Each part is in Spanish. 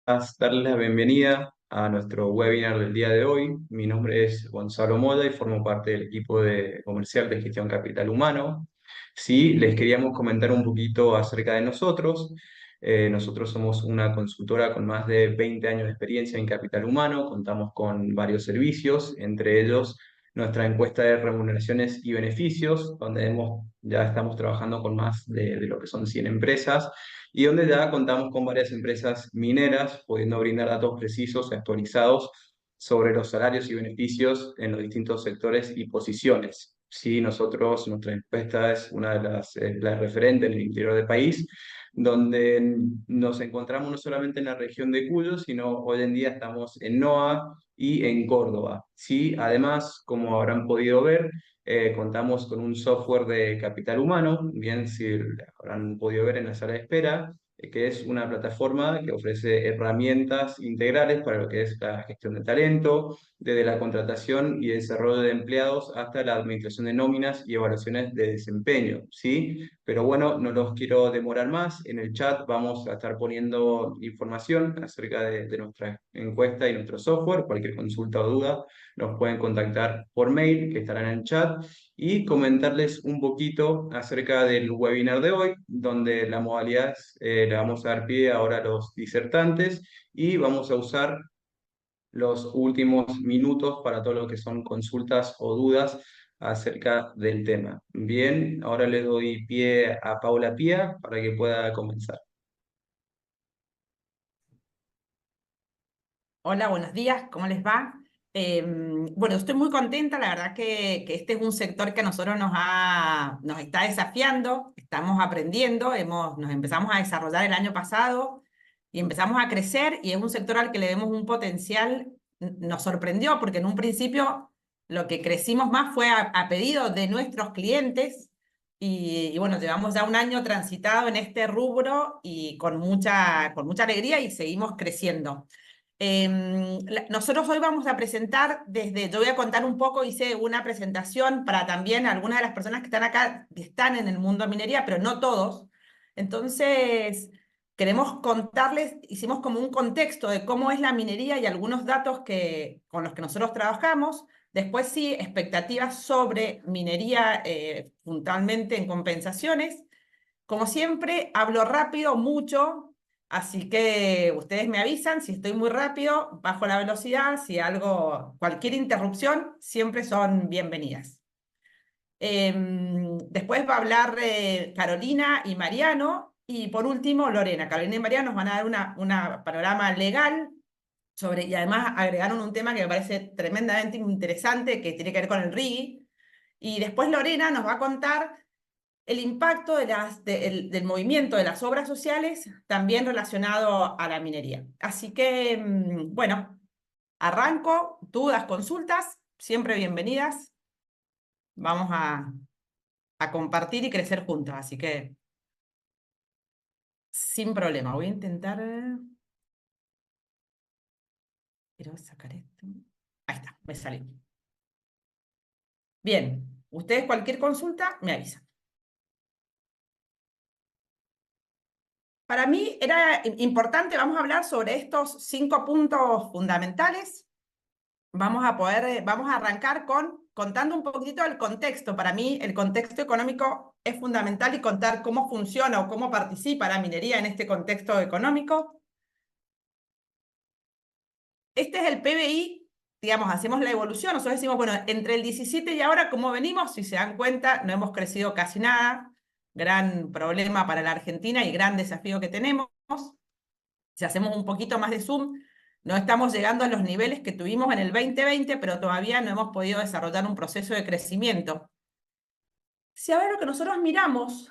Darles la bienvenida a nuestro webinar del día de hoy. Mi nombre es Gonzalo Moda y formo parte del equipo comercial de gestión capital humano. Sí, les queríamos comentar un poquito acerca de nosotros. Nosotros somos una consultora con más de 20 años de experiencia en capital humano. Contamos con varios servicios, entre ellos nuestra encuesta de remuneraciones y beneficios, donde ya estamos trabajando con más de lo que son 100 empresas y donde ya contamos con varias empresas mineras, pudiendo brindar datos precisos y actualizados sobre los salarios y beneficios en los distintos sectores y posiciones. Sí, nuestra encuesta es una de las referentes en el interior del país, donde nos encontramos no solamente en la región de Cuyo, sino hoy en día estamos en NOA y en Córdoba. Sí, además, como habrán podido ver, contamos con un software de capital humano, bien si habrán podido ver en la sala de espera, que es una plataforma que ofrece herramientas integrales para lo que es la gestión de talento, desde la contratación y desarrollo de empleados hasta la administración de nóminas y evaluaciones de desempeño, ¿sí? Pero bueno, no los quiero demorar más. En el chat vamos a estar poniendo información acerca de nuestra encuesta y nuestro software. Cualquier consulta o duda nos pueden contactar por mail, que estará en el chat, y comentarles un poquito acerca del webinar de hoy, donde la modalidad le vamos a dar pie ahora a los disertantes y vamos a usar los últimos minutos para todo lo que son consultas o dudas acerca del tema. Bien, ahora le doy pie a Paula Pía para que pueda comenzar. Hola, buenos días, ¿cómo les va? Bueno, estoy muy contenta, la verdad que este es un sector que a nosotros nos está desafiando, estamos aprendiendo, nos empezamos a desarrollar el año pasado y empezamos a crecer y es un sector al que le vemos un potencial, nos sorprendió porque en un principio lo que crecimos más fue a pedido de nuestros clientes y bueno, llevamos ya un año transitado en este rubro y con mucha alegría y seguimos creciendo. Nosotros hoy vamos a presentar yo voy a contar un poco, hice una presentación para también algunas de las personas que están acá, que están en el mundo de minería, pero no todos. Entonces, queremos contarles, hicimos como un contexto de cómo es la minería y algunos datos con los que nosotros trabajamos. Después sí, expectativas sobre minería, puntualmente en compensaciones. Como siempre, hablo rápido, mucho, así que ustedes me avisan si estoy muy rápido, bajo la velocidad, cualquier interrupción, siempre son bienvenidas. Después va a hablar Carolina y Mariano, y por último Lorena. Carolina y Mariano nos van a dar una panorama legal y además agregaron un tema que me parece tremendamente interesante, que tiene que ver con el RIGI. Y después Lorena nos va a contar el impacto del movimiento de las obras sociales también relacionado a la minería. Así que, bueno, arranco, dudas, consultas, siempre bienvenidas. Vamos a compartir y crecer juntos, así que sin problema. Voy a intentar... Quiero sacar esto. Ahí está, me salió. Bien, ustedes cualquier consulta me avisan. Para mí era importante, vamos a hablar sobre estos 5 puntos fundamentales. Vamos a arrancar contando un poquitito el contexto. Para mí, el contexto económico es fundamental y contar cómo funciona o cómo participa la minería en este contexto económico. Este es el PBI, digamos, hacemos la evolución. Nosotros decimos, bueno, entre el 17 y ahora, ¿cómo venimos? Si se dan cuenta, no hemos crecido casi nada. Gran problema para la Argentina y gran desafío que tenemos. Si hacemos un poquito más de zoom, no estamos llegando a los niveles que tuvimos en el 2020, pero todavía no hemos podido desarrollar un proceso de crecimiento. Si ahora lo que nosotros miramos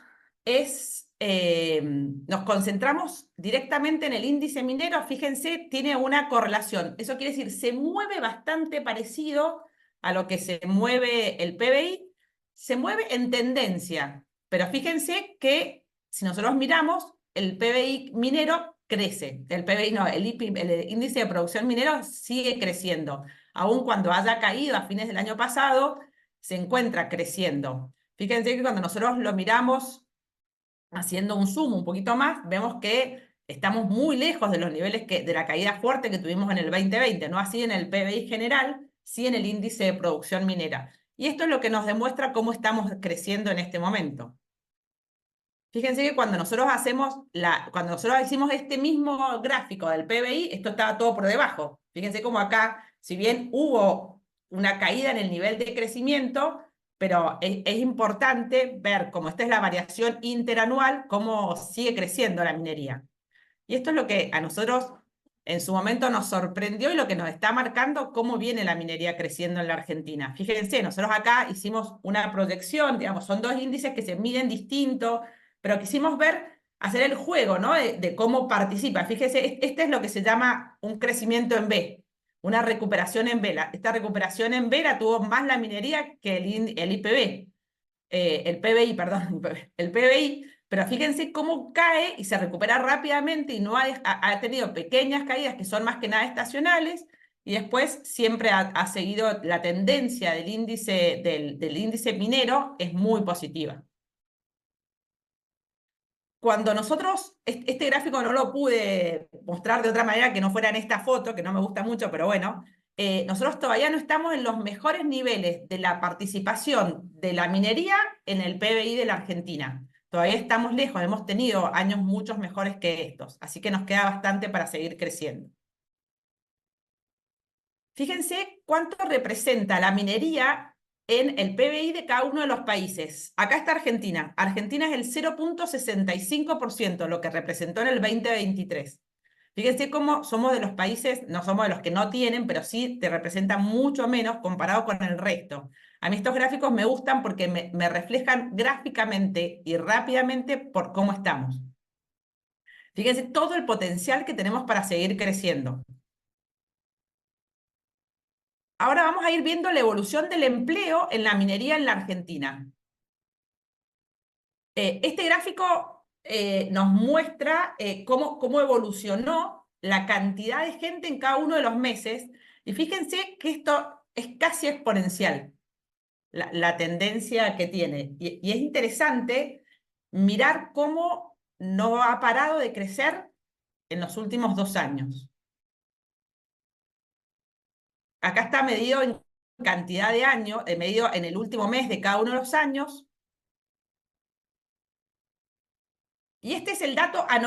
nos concentramos directamente en el índice minero, fíjense, tiene una correlación. Eso quiere decir, se mueve bastante parecido a lo que se mueve el PBI, se mueve en tendencia, pero fíjense que si nosotros miramos, el PBI minero crece, el PBI no, el índice de producción minero sigue creciendo, aun cuando haya caído a fines del año pasado, se encuentra creciendo. Fíjense que cuando nosotros lo miramos haciendo un zoom un poquito más, vemos que Estamos muy lejos de los niveles de la caída fuerte que tuvimos en el 2020, no así en el PBI general, sí en el índice de producción minera. Y esto es lo que nos demuestra cómo estamos creciendo en este momento. Fíjense que cuando nosotros hicimos este mismo gráfico del PBI, esto estaba todo por debajo. Fíjense cómo acá, si bien hubo una caída en el nivel de crecimiento, pero es importante ver cómo esta es la variación interanual, cómo sigue creciendo la minería. Y esto es lo que a nosotros en su momento nos sorprendió y lo que nos está marcando cómo viene la minería creciendo en la Argentina. Fíjense, nosotros acá hicimos una proyección, digamos, son dos índices que se miden distinto, pero quisimos hacer el juego, ¿no? De cómo participa. Fíjense, este es lo que se llama un crecimiento en B, una recuperación en B. Esta recuperación en B la tuvo más la minería que el IPB, el PBI, perdón, el PBI, pero fíjense cómo cae y se recupera rápidamente y no ha tenido pequeñas caídas que son más que nada estacionales, y después siempre ha seguido la tendencia del índice minero es muy positiva. Cuando nosotros, este gráfico no lo pude mostrar de otra manera que no fuera en esta foto, que no me gusta mucho, pero bueno, nosotros todavía no estamos en los mejores niveles de la participación de la minería en el PBI de la Argentina. Todavía estamos lejos, hemos tenido años muchos mejores que estos, así que nos queda bastante para seguir creciendo. Fíjense cuánto representa la minería en el PBI de cada uno de los países. Acá está Argentina. Argentina es el 0,65%, lo que representó en el 2023. Fíjense cómo somos de los países, no somos de los que no tienen, pero sí te representa mucho menos comparado con el resto. A mí estos gráficos me gustan porque me reflejan gráficamente y rápidamente por cómo estamos. Fíjense todo el potencial que tenemos para seguir creciendo. Ahora vamos a ir viendo la evolución del empleo en la minería en la Argentina. Este gráfico nos muestra cómo evolucionó la cantidad de gente en cada uno de los meses. Y fíjense que esto es casi exponencial, la tendencia que tiene. Y es interesante mirar cómo no ha parado de crecer en los últimos 2 años. Acá está medido en cantidad de años, medido en el último mes de cada uno de los años. Y este es el dato a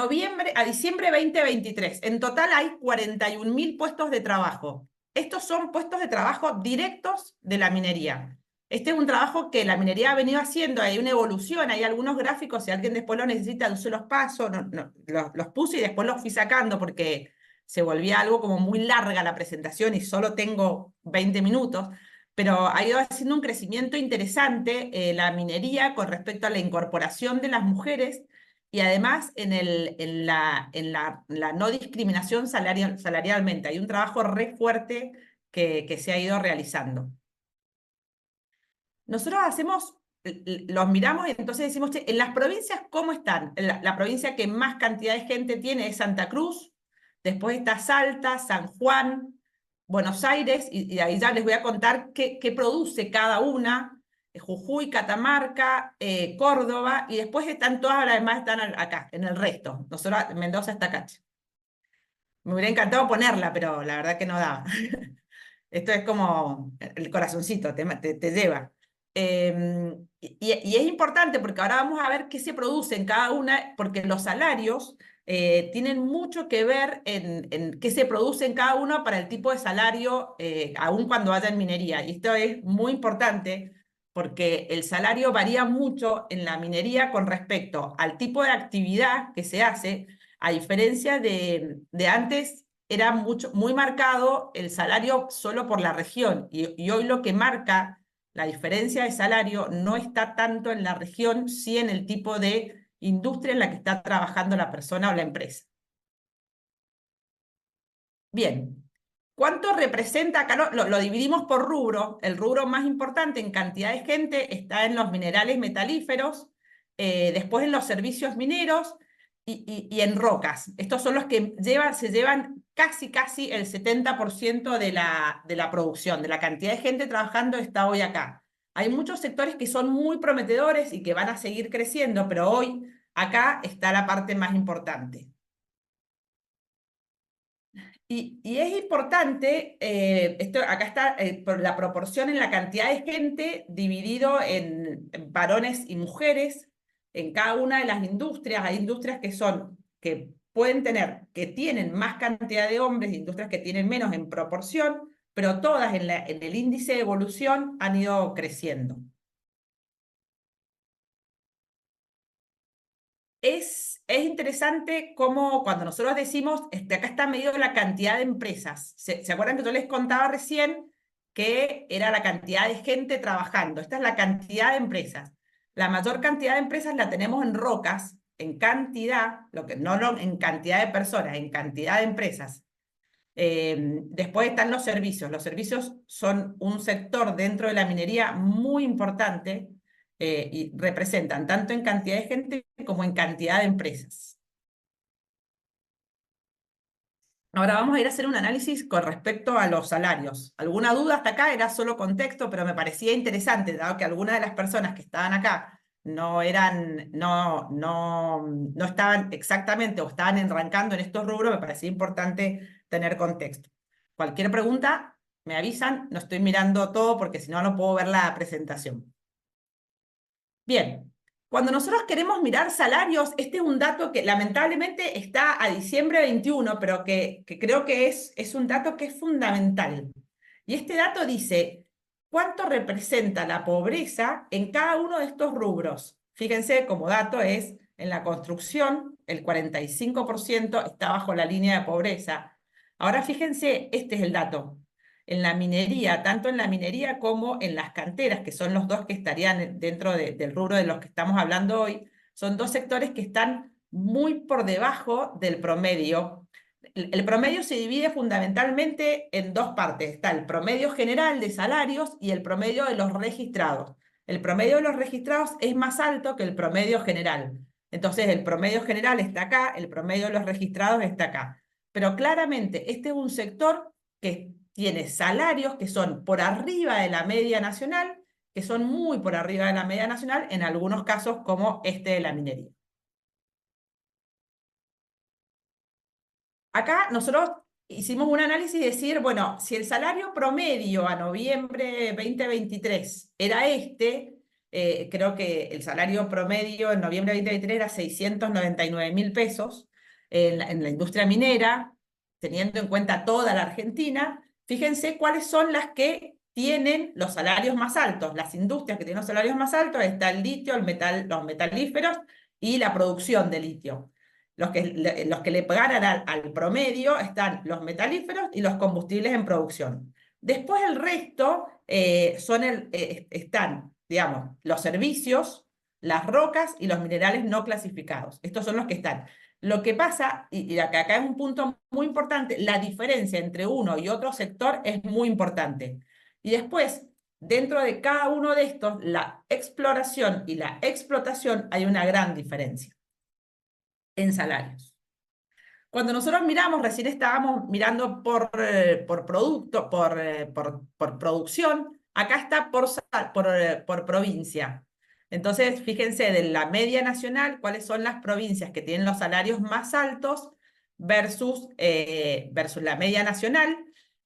diciembre 2023. En total hay 41.000 puestos de trabajo. Estos son puestos de trabajo directos de la minería. Este es un trabajo que la minería ha venido haciendo, hay una evolución, hay algunos gráficos, si alguien después lo necesita, yo se los paso, los puse y después los fui sacando porque se volvía algo como muy larga la presentación y solo tengo 20 minutos, pero ha ido haciendo un crecimiento interesante la minería con respecto a la incorporación de las mujeres y además en la no discriminación salarialmente. Hay un trabajo re fuerte que se ha ido realizando. Nosotros los miramos y entonces decimos, che, en las provincias, ¿cómo están? La provincia que más cantidad de gente tiene es Santa Cruz, después está Salta, San Juan, Buenos Aires, y ahí ya les voy a contar qué produce cada una, Jujuy, Catamarca, Córdoba, y después están todas las demás, están acá, en el resto. Nosotros, Mendoza está acá. Me hubiera encantado ponerla, pero la verdad que no daba. Esto es como el corazoncito, te lleva. Y es importante porque ahora vamos a ver qué se produce en cada una, porque los salarios tienen mucho que ver en qué se produce en cada uno para el tipo de salario, aun cuando haya en minería. Y esto es muy importante porque el salario varía mucho en la minería con respecto al tipo de actividad que se hace, a diferencia de antes era muy marcado el salario solo por la región, y hoy lo que marca la diferencia de salario no está tanto en la región, sí en el tipo de industria en la que está trabajando la persona o la empresa. Bien, ¿cuánto representa? Acá lo dividimos por rubro. El rubro más importante en cantidad de gente está en los minerales metalíferos, después en los servicios mineros y en rocas. Estos son los que se llevan casi el 70% de la producción, de la cantidad de gente trabajando está hoy acá. Hay muchos sectores que son muy prometedores y que van a seguir creciendo, pero hoy acá está la parte más importante. Y es importante, acá está por la proporción en la cantidad de gente dividido en varones y mujeres en cada una de las industrias. Hay industrias que pueden tener, que tienen más cantidad de hombres, y industrias que tienen menos en proporción, pero todas en el índice de evolución han ido creciendo. Es interesante cómo cuando nosotros decimos, acá está medido la cantidad de empresas. ¿Se acuerdan que yo les contaba recién que era la cantidad de gente trabajando? Esta es la cantidad de empresas. La mayor cantidad de empresas la tenemos en rocas, en cantidad, no en cantidad de personas, en cantidad de empresas. Después están los servicios. Los servicios son un sector dentro de la minería muy importante y representan tanto en cantidad de gente como en cantidad de empresas. Ahora vamos a ir a hacer un análisis con respecto a los salarios. ¿Alguna duda hasta acá? Era solo contexto, pero me parecía interesante, dado que algunas de las personas que estaban acá no estaban exactamente o estaban enrancando en estos rubros, me parecía importante tener contexto. Cualquier pregunta, me avisan, no estoy mirando todo porque si no, no puedo ver la presentación. Bien, cuando nosotros queremos mirar salarios, este es un dato que lamentablemente está a diciembre 21, pero que creo que es un dato que es fundamental. Y este dato dice, ¿cuánto representa la pobreza en cada uno de estos rubros? Fíjense, como dato es, en la construcción, el 45% está bajo la línea de pobreza. Ahora fíjense, este es el dato en la minería, tanto en la minería como en las canteras, que son los dos que estarían dentro del rubro de los que estamos hablando hoy, son dos sectores que están muy por debajo del promedio. El promedio se divide fundamentalmente en dos partes. Está el promedio general de salarios y el promedio de los registrados. El promedio de los registrados es más alto que el promedio general. Entonces, el promedio general está acá, el promedio de los registrados está acá. Pero claramente, este es un sector que tiene salarios que son por arriba de la media nacional, que son muy por arriba de la media nacional, en algunos casos como este de la minería. Acá nosotros hicimos un análisis y decir, bueno, si el salario promedio a noviembre 2023 era creo que el salario promedio en noviembre 2023 era 699.000 pesos en la industria minera, teniendo en cuenta toda la Argentina. Fíjense cuáles son las que tienen los salarios más altos. Las industrias que tienen los salarios más altos está el litio, los metalíferos y la producción de litio. Los que le ganan al promedio están los metalíferos y los combustibles en producción. Después el resto están, digamos, los servicios, las rocas y los minerales no clasificados. Estos son los que están. Lo que pasa, y acá es un punto muy importante, la diferencia entre uno y otro sector es muy importante. Y después, dentro de cada uno de estos, la exploración y la explotación, hay una gran diferencia en salarios. Cuando nosotros miramos, recién estábamos mirando por producto, por producción, acá está por provincia. Entonces, fíjense, de la media nacional, cuáles son las provincias que tienen los salarios más altos versus la media nacional,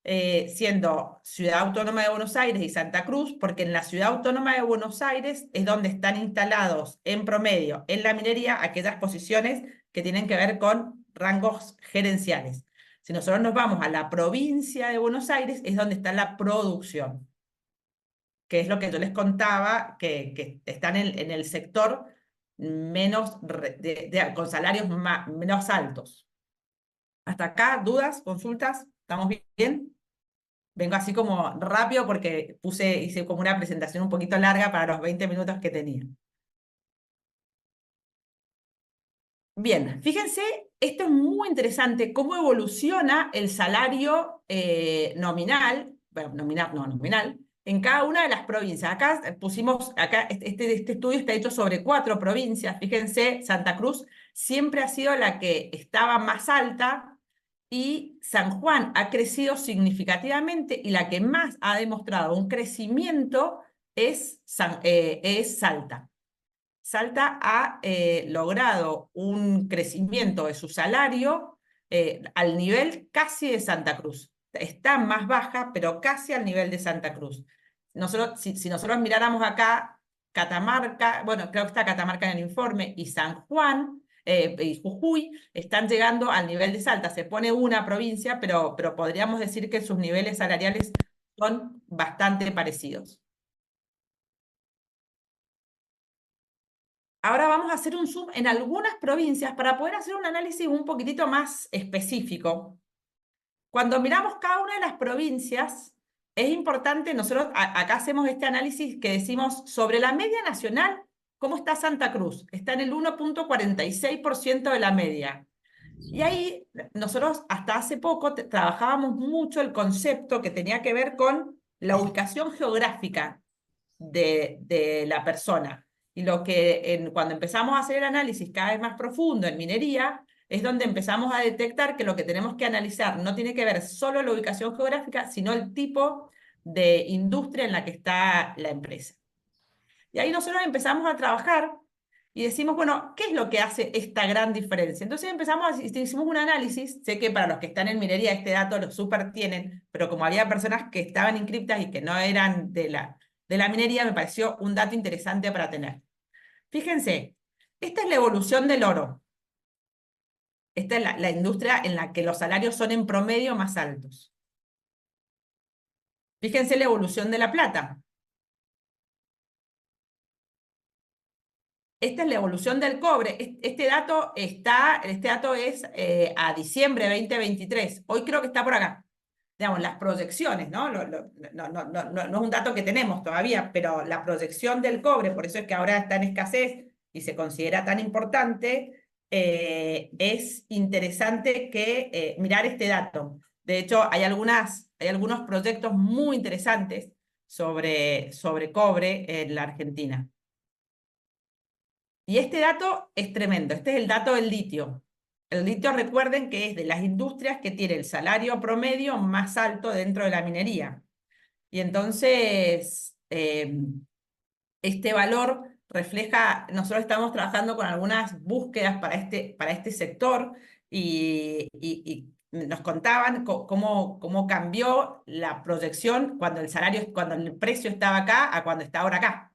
siendo Ciudad Autónoma de Buenos Aires y Santa Cruz, porque en la Ciudad Autónoma de Buenos Aires es donde están instalados en promedio en la minería aquellas posiciones que tienen que ver con rangos gerenciales. Si nosotros nos vamos a la provincia de Buenos Aires, es donde está la producción, que es lo que yo les contaba, que están en el sector con salarios menos altos. ¿Hasta acá dudas, consultas? ¿Estamos bien? Vengo así como rápido porque hice como una presentación un poquito larga para los 20 minutos que tenía. Bien, fíjense, esto es muy interesante, cómo evoluciona el salario nominal, bueno, nominal, en cada una de las provincias. Acá este estudio está hecho sobre 4 provincias. Fíjense, Santa Cruz siempre ha sido la que estaba más alta y San Juan ha crecido significativamente y la que más ha demostrado un crecimiento es Salta. Salta ha logrado un crecimiento de su salario al nivel casi de Santa Cruz. Está más baja, pero casi al nivel de Santa Cruz. Nosotros, si nosotros miráramos acá, Catamarca, bueno, creo que está Catamarca en el informe, y San Juan y Jujuy están llegando al nivel de Salta. Se pone una provincia, pero podríamos decir que sus niveles salariales son bastante parecidos. Ahora vamos a hacer un zoom en algunas provincias para poder hacer un análisis un poquitito más específico. Cuando miramos cada una de las provincias, es importante, nosotros acá hacemos este análisis que decimos sobre la media nacional, ¿cómo está Santa Cruz? Está en el 1,46% de la media. Y ahí nosotros hasta hace poco trabajábamos mucho el concepto que tenía que ver con la ubicación geográfica de la persona. Y lo que cuando empezamos a hacer el análisis cada vez más profundo en minería, es donde empezamos a detectar que lo que tenemos que analizar no tiene que ver solo la ubicación geográfica, sino el tipo de industria en la que está la empresa. Y ahí nosotros empezamos a trabajar y decimos, bueno, ¿qué es lo que hace esta gran diferencia? Entonces hicimos un análisis, sé que para los que están en minería este dato lo super tienen, pero como había personas que estaban inscriptas y que no eran de la minería, me pareció un dato interesante para tener. Fíjense, esta es la evolución del oro. Esta es la industria en la que los salarios son en promedio más altos. Fíjense la evolución de la plata. Esta es la evolución del cobre. Este dato es a diciembre de 2023. Hoy creo que está por acá. Digamos, las proyecciones, ¿no? No es un dato que tenemos todavía, pero la proyección del cobre, por eso es que ahora está en escasez y se considera tan importante, es interesante que mirar este dato. De hecho, hay algunos proyectos muy interesantes sobre cobre en la Argentina. Y este dato es tremendo, este es el dato del litio. El litio, recuerden que es de las industrias que tiene el salario promedio más alto dentro de la minería. Y entonces, este valor refleja, nosotros estamos trabajando con algunas búsquedas para este sector y nos contaban cómo cambió la proyección cuando cuando el precio estaba acá a cuando está ahora acá.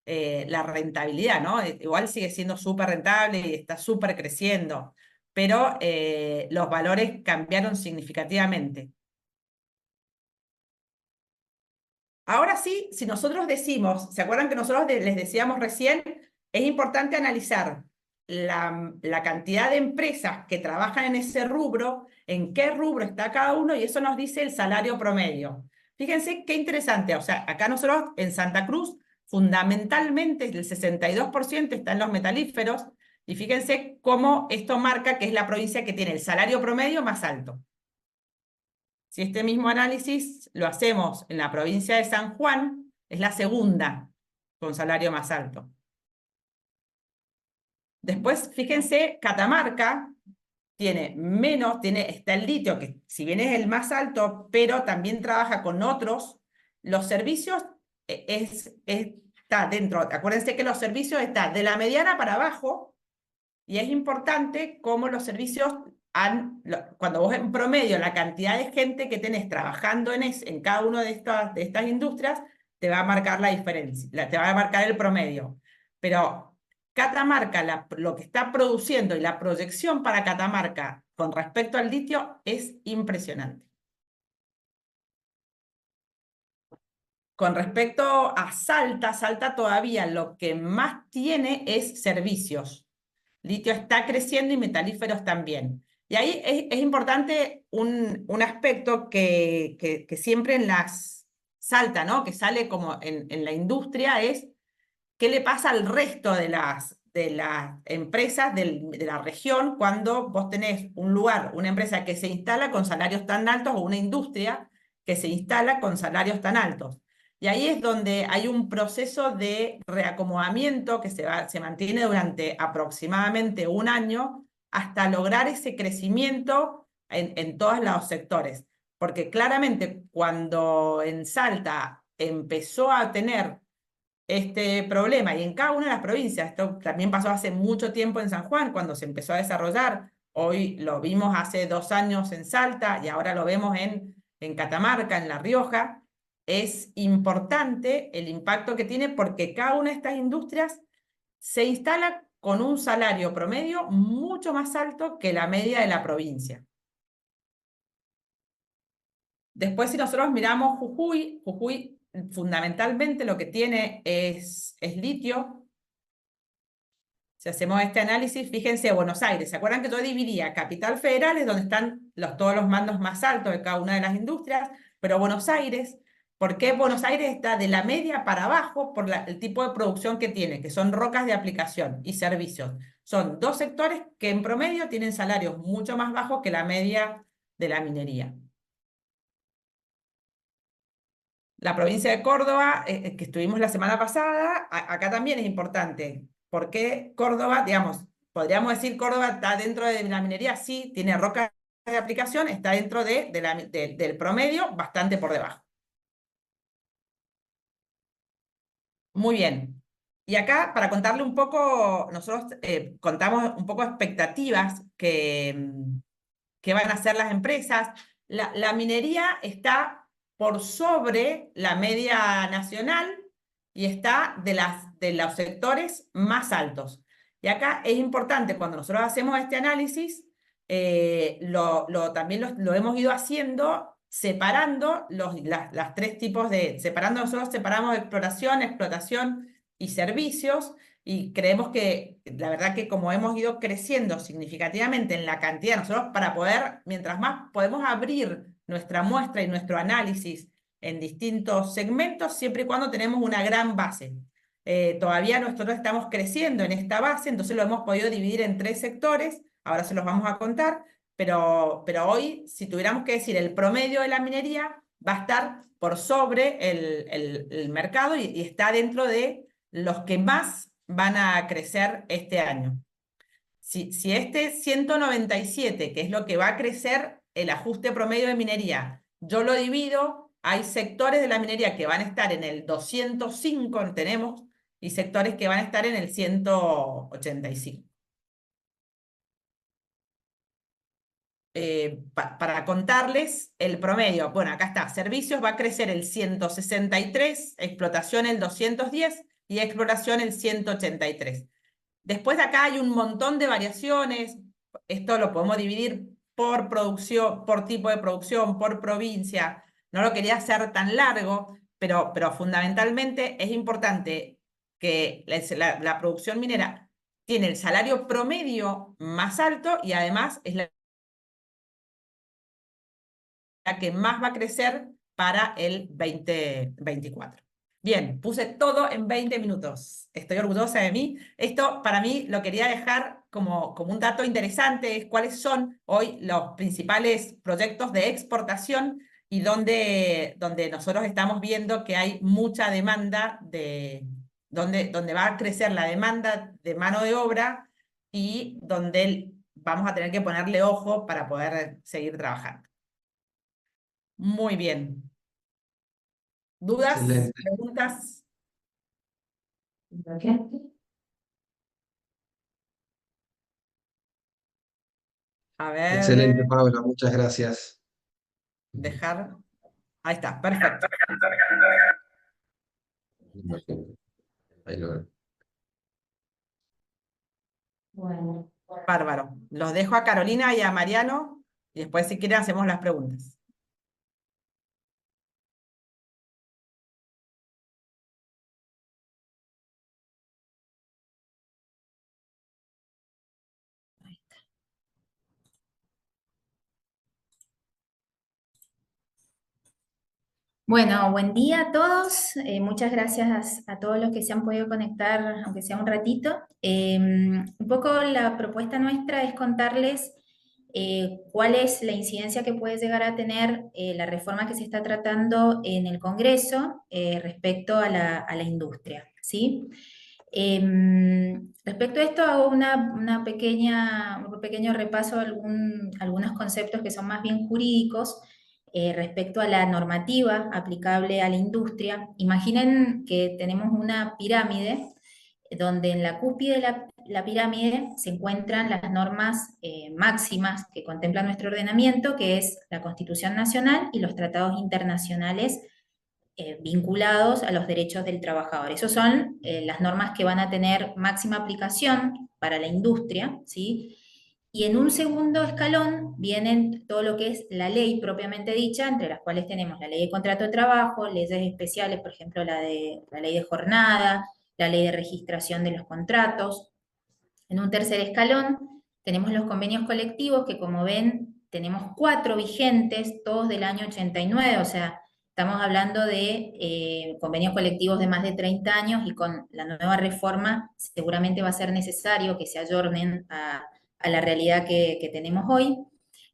La rentabilidad, ¿no? Igual sigue siendo súper rentable y está súper creciendo, pero los valores cambiaron significativamente. Ahora sí, si nosotros decimos, ¿se acuerdan que nosotros les decíamos recién? Es importante analizar la cantidad de empresas que trabajan en ese rubro, en qué rubro está cada uno, y eso nos dice el salario promedio. Fíjense qué interesante, o sea, acá nosotros en Santa Cruz, fundamentalmente el 62% está en los metalíferos, y fíjense cómo esto marca que es la provincia que tiene el salario promedio más alto. Si este mismo análisis lo hacemos en la provincia de San Juan, es la segunda con salario más alto. Después, fíjense, Catamarca está el litio, que si bien es el más alto, pero también trabaja con otros. Los servicios está dentro, acuérdense que los servicios están de la mediana para abajo, y es importante cómo los servicios cuando vos en promedio la cantidad de gente que tenés trabajando en cada una de estas industrias, te va a marcar la diferencia, te va a marcar el promedio. Pero Catamarca, lo que está produciendo y la proyección para Catamarca con respecto al litio es impresionante. Con respecto a Salta todavía lo que más tiene es servicios. Litio está creciendo y metalíferos también. Y ahí es importante un aspecto que siempre salta, ¿no? Que sale como en la industria, es qué le pasa al resto de las empresas de la región cuando vos tenés un lugar, una empresa que se instala con salarios tan altos o una industria que se instala con salarios tan altos. Y ahí es donde hay un proceso de reacomodamiento que se mantiene durante aproximadamente un año hasta lograr ese crecimiento en todos los sectores. Porque claramente cuando en Salta empezó a tener este problema, y en cada una de las provincias, esto también pasó hace mucho tiempo en San Juan, cuando se empezó a desarrollar hoy lo vimos hace 2 años en Salta y ahora lo vemos en Catamarca, en La Rioja. Es importante el impacto que tiene porque cada una de estas industrias se instala con un salario promedio mucho más alto que la media de la provincia. Después, si nosotros miramos Jujuy fundamentalmente lo que tiene es litio. Si hacemos este análisis, fíjense Buenos Aires. ¿Se acuerdan que yo dividía Capital Federal, es donde están todos los mandos más altos de cada una de las industrias? Pero Buenos Aires, ¿por qué Buenos Aires está de la media para abajo? Por el tipo de producción que tiene, que son rocas de aplicación y servicios. Son dos sectores que en promedio tienen salarios mucho más bajos que la media de la minería. La provincia de Córdoba, que estuvimos la semana pasada, acá también es importante. ¿Por qué Córdoba, digamos, podríamos decir Córdoba está dentro de la minería? Sí, tiene rocas de aplicación, está dentro del promedio, bastante por debajo. Muy bien. Y acá, para contarle un poco, nosotros contamos un poco expectativas que van a hacer las empresas. La minería está por sobre la media nacional y está de los sectores más altos. Y acá es importante, cuando nosotros hacemos este análisis, también lo hemos ido haciendo separando las tres tipos nosotros separamos exploración, explotación y servicios, y creemos que, la verdad que como hemos ido creciendo significativamente en la cantidad, nosotros para poder, mientras más podemos abrir nuestra muestra y nuestro análisis en distintos segmentos, siempre y cuando tenemos una gran base. Todavía nosotros estamos creciendo en esta base, entonces lo hemos podido dividir en 3 sectores, ahora se los vamos a contar, pero hoy, si tuviéramos que decir el promedio de la minería, va a estar por sobre el mercado y está dentro de los que más van a crecer este año. Si este 197, que es lo que va a crecer el ajuste promedio de minería, yo lo divido, hay sectores de la minería que van a estar en el 205, tenemos, y sectores que van a estar en el 185. Para contarles el promedio, bueno, acá está, servicios va a crecer el 163, explotación el 210 y exploración el 183. Después de acá hay un montón de variaciones, esto lo podemos dividir por producción, por tipo de producción, por provincia, no lo quería hacer tan largo, pero fundamentalmente es importante que la producción minera tiene el salario promedio más alto y además es la que más va a crecer para el 2024. Bien, puse todo en 20 minutos. Estoy orgullosa de mí. Esto para mí lo quería dejar como un dato interesante, es cuáles son hoy los principales proyectos de exportación y donde nosotros estamos viendo que hay mucha demanda, donde va a crecer la demanda de mano de obra y donde vamos a tener que ponerle ojo para poder seguir trabajando. Muy bien. ¿Dudas? Excelente, ¿Preguntas? A excelente, ver, Paula, muchas gracias. dejar. Ahí está, perfecto. Ahí lo- Bueno, Bárbaro. Los dejo a Carolina y a Mariano y después si quieren hacemos las preguntas. bueno, buen día a todos. Muchas gracias a todos los que se han podido conectar, aunque sea un ratito. Un poco la propuesta nuestra es contarles cuál es la incidencia que puede llegar a tener la reforma que se está tratando en el Congreso respecto a la industria, ¿sí? Respecto a esto, hago un pequeño repaso de algunos conceptos que son más bien jurídicos respecto a la normativa aplicable a la industria. Imaginen que tenemos una pirámide donde en la cúspide de la pirámide se encuentran las normas máximas que contempla nuestro ordenamiento, que es la Constitución Nacional y los tratados internacionales vinculados a los derechos del trabajador. Esas son las normas que van a tener máxima aplicación para la industria, ¿sí? Y en un segundo escalón vienen todo lo que es la ley propiamente dicha, entre las cuales tenemos la ley de contrato de trabajo, leyes especiales, por ejemplo, la ley de jornada, la ley de registración de los contratos. En un tercer escalón tenemos los convenios colectivos, que como ven, tenemos 4 vigentes, todos del año 89, o sea, estamos hablando de convenios colectivos de más de 30 años, y con la nueva reforma seguramente va a ser necesario que se ayornen a la realidad que tenemos hoy.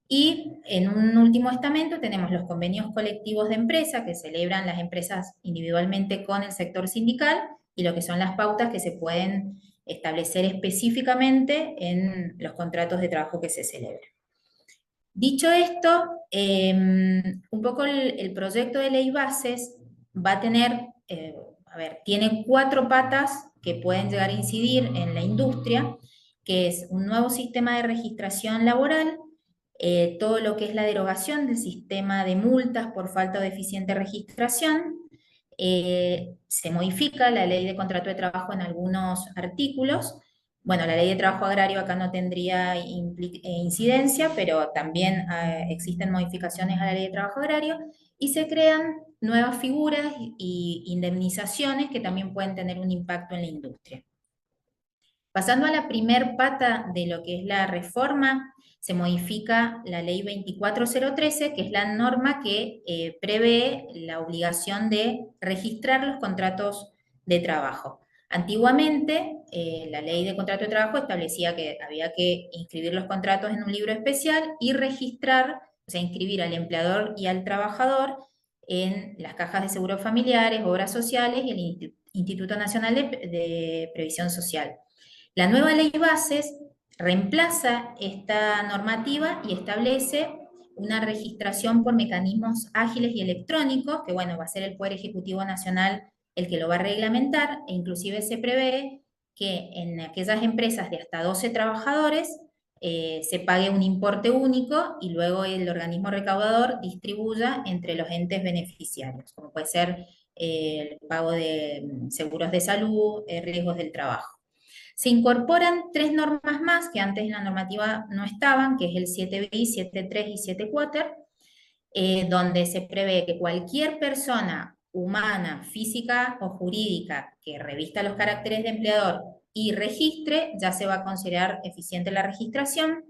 Y en un último estamento tenemos los convenios colectivos de empresa, que celebran las empresas individualmente con el sector sindical, y lo que son las pautas que se pueden establecer específicamente en los contratos de trabajo que se celebran. Dicho esto, un poco el proyecto de ley bases va a tener, tiene 4 patas que pueden llegar a incidir en la industria, que es un nuevo sistema de registración laboral, todo lo que es la derogación del sistema de multas por falta de eficiente registración, se modifica la ley de contrato de trabajo en algunos artículos. Bueno, la ley de trabajo agrario acá no tendría incidencia, pero también existen modificaciones a la ley de trabajo agrario, y se crean nuevas figuras y indemnizaciones que también pueden tener un impacto en la industria. Pasando a la primer pata de lo que es la reforma, se modifica la ley 24013, que es la norma que prevé la obligación de registrar los contratos de trabajo. Antiguamente, la ley de contrato de trabajo establecía que había que inscribir los contratos en un libro especial y registrar, o sea, inscribir al empleador y al trabajador en las cajas de seguros familiares, obras sociales y el Instituto Nacional de Previsión Social. La nueva ley bases reemplaza esta normativa y establece una registración por mecanismos ágiles y electrónicos, que bueno, va a ser el Poder Ejecutivo Nacional el que lo va a reglamentar, e inclusive se prevé que en aquellas empresas de hasta 12 trabajadores se pague un importe único, y luego el organismo recaudador distribuya entre los entes beneficiarios, como puede ser el pago de seguros de salud, riesgos del trabajo. Se incorporan 3 normas más que antes en la normativa no estaban, que es el 7bis, 7.3 y 7.4, donde se prevé que cualquier persona humana, física o jurídica que revista los caracteres de empleador y registre, ya se va a considerar eficiente la registración.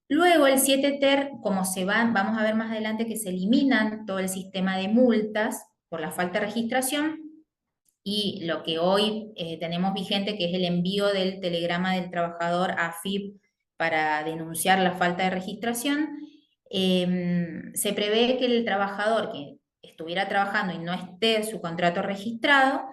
Luego el 7ter, como vamos a ver más adelante que se eliminan todo el sistema de multas por la falta de registración, y lo que hoy tenemos vigente, que es el envío del telegrama del trabajador a AFIP para denunciar la falta de registración, se prevé que el trabajador que estuviera trabajando y no esté su contrato registrado,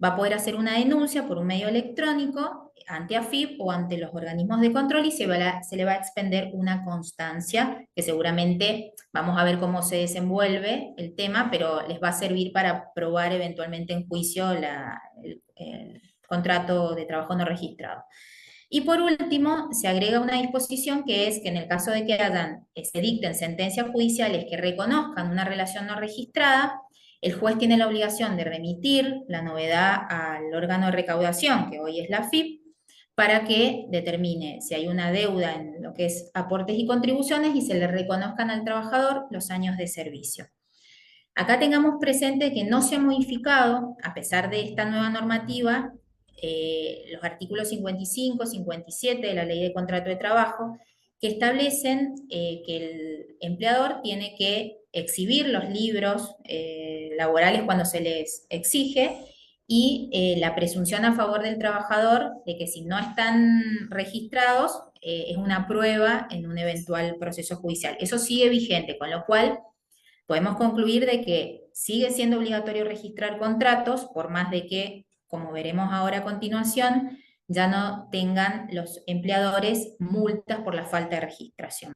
va a poder hacer una denuncia por un medio electrónico ante AFIP o ante los organismos de control, y se le va a expender una constancia que seguramente vamos a ver cómo se desenvuelve el tema, pero les va a servir para probar eventualmente en juicio el contrato de trabajo no registrado. Y por último, se agrega una disposición, que es que en el caso de que se dicten sentencias judiciales que reconozcan una relación no registrada, el juez tiene la obligación de remitir la novedad al órgano de recaudación, que hoy es la AFIP, para que determine si hay una deuda en lo que es aportes y contribuciones y se le reconozcan al trabajador los años de servicio. Acá tengamos presente que no se ha modificado, a pesar de esta nueva normativa, los artículos 55, 57 de la Ley de Contrato de Trabajo, que establecen que el empleador tiene que exhibir los libros laborales cuando se les exige, y la presunción a favor del trabajador de que si no están registrados es una prueba en un eventual proceso judicial. Eso sigue vigente, con lo cual podemos concluir de que sigue siendo obligatorio registrar contratos, por más de que, como veremos ahora a continuación, ya no tengan los empleadores multas por la falta de registración.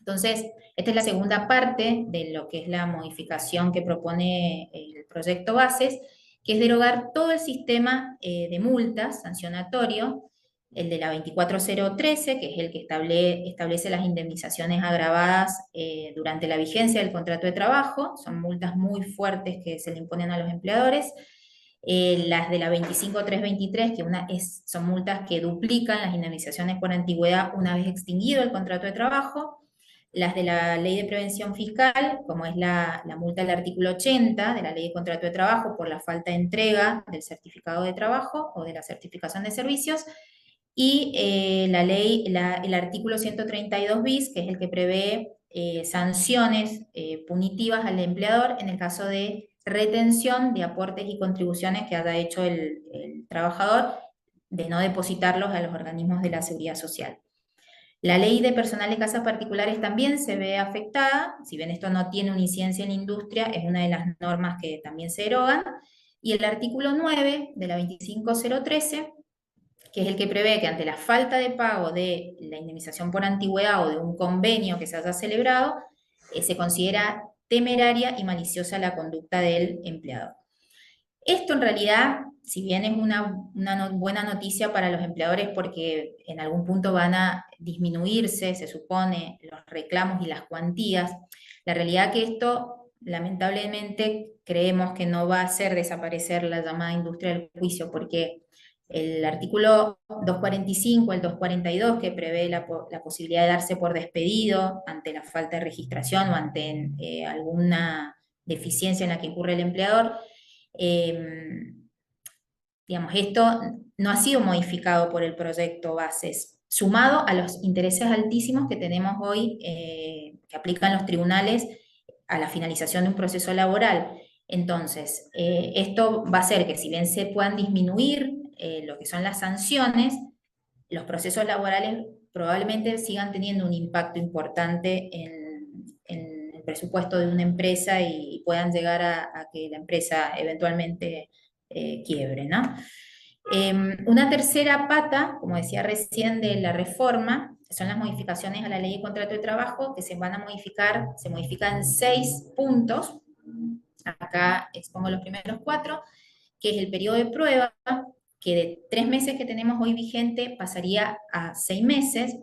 Entonces, esta es la segunda parte de lo que es la modificación que propone el proyecto Bases, que es derogar todo el sistema de multas sancionatorio, el de la 24013, que es el que establece las indemnizaciones agravadas durante la vigencia del contrato de trabajo. Son multas muy fuertes que se le imponen a los empleadores. Las de la 25323, que son multas que duplican las indemnizaciones por antigüedad una vez extinguido el contrato de trabajo. Las de la Ley de Prevención Fiscal, como es la multa del artículo 80 de la Ley de Contrato de Trabajo por la falta de entrega del certificado de trabajo o de la certificación de servicios, y el artículo 132 bis, que es el que prevé sanciones punitivas al empleador en el caso de retención de aportes y contribuciones que haya hecho el trabajador, de no depositarlos a los organismos de la seguridad social. La ley de personal de casas particulares también se ve afectada, si bien esto no tiene una incidencia en la industria, es una de las normas que también se derogan. Y el artículo 9 de la 25013, que es el que prevé que ante la falta de pago de la indemnización por antigüedad o de un convenio que se haya celebrado, se considera temeraria y maliciosa la conducta del empleador. Esto en realidad, si bien es una buena noticia para los empleadores porque en algún punto van a disminuirse, se supone, los reclamos y las cuantías, la realidad que esto, lamentablemente, creemos que no va a hacer desaparecer la llamada industria del juicio, porque el artículo 245, el 242, que prevé la posibilidad de darse por despedido ante la falta de registración o ante alguna deficiencia en la que incurre el empleador, digamos, esto no ha sido modificado por el proyecto Bases, sumado a los intereses altísimos que tenemos hoy, que aplican los tribunales a la finalización de un proceso laboral. Entonces, esto va a hacer que si bien se puedan disminuir lo que son las sanciones, los procesos laborales probablemente sigan teniendo un impacto importante en el presupuesto de una empresa y puedan llegar a que la empresa eventualmente quiebre, ¿no? Una tercera pata, como decía recién, de la reforma, son las modificaciones a la Ley de Contrato de Trabajo, que se modifican 6 puntos. Acá expongo los primeros 4, que es el periodo de prueba, que de 3 meses que tenemos hoy vigente pasaría a 6 meses.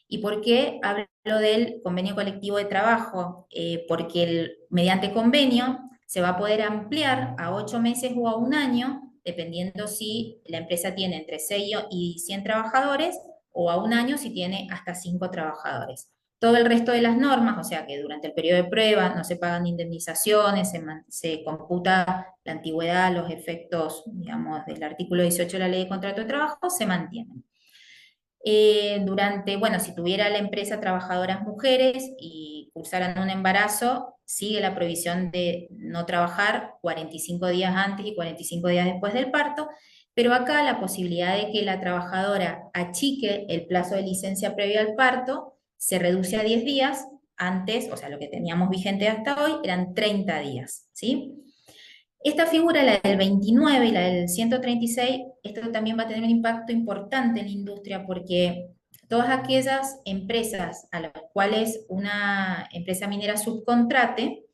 ¿Y por qué hablo del convenio colectivo de trabajo? Porque mediante convenio se va a poder ampliar a 8 meses o a 1 año, dependiendo si la empresa tiene entre 6 y 100 trabajadores, o a 1 año si tiene hasta 5 trabajadores. Todo el resto de las normas, o sea que durante el periodo de prueba no se pagan indemnizaciones, se computa la antigüedad, los efectos, digamos, del artículo 18 de la Ley de Contrato de Trabajo, se mantienen. Bueno, si tuviera la empresa trabajadoras mujeres y cursaran un embarazo, sigue la prohibición de no trabajar 45 días antes y 45 días después del parto, pero acá la posibilidad de que la trabajadora achique el plazo de licencia previo al parto se reduce a 10 días, antes, o sea, lo que teníamos vigente hasta hoy, eran 30 días, ¿sí? Esta figura, la del 29 y la del 136, esto también va a tener un impacto importante en la industria porque todas aquellas empresas a las cuales una empresa minera subcontrate,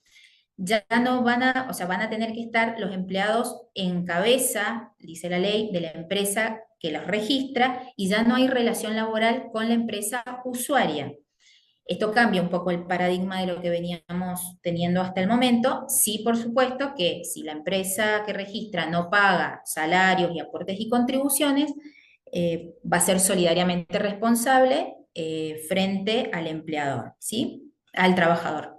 ya no van a, o sea, van a tener que estar los empleados en cabeza, dice la ley, de la empresa que los registra y ya no hay relación laboral con la empresa usuaria. Esto cambia un poco el paradigma de lo que veníamos teniendo hasta el momento. Sí, por supuesto que si la empresa que registra no paga salarios y aportes y contribuciones, va a ser solidariamente responsable frente al empleador, ¿sí? Al trabajador.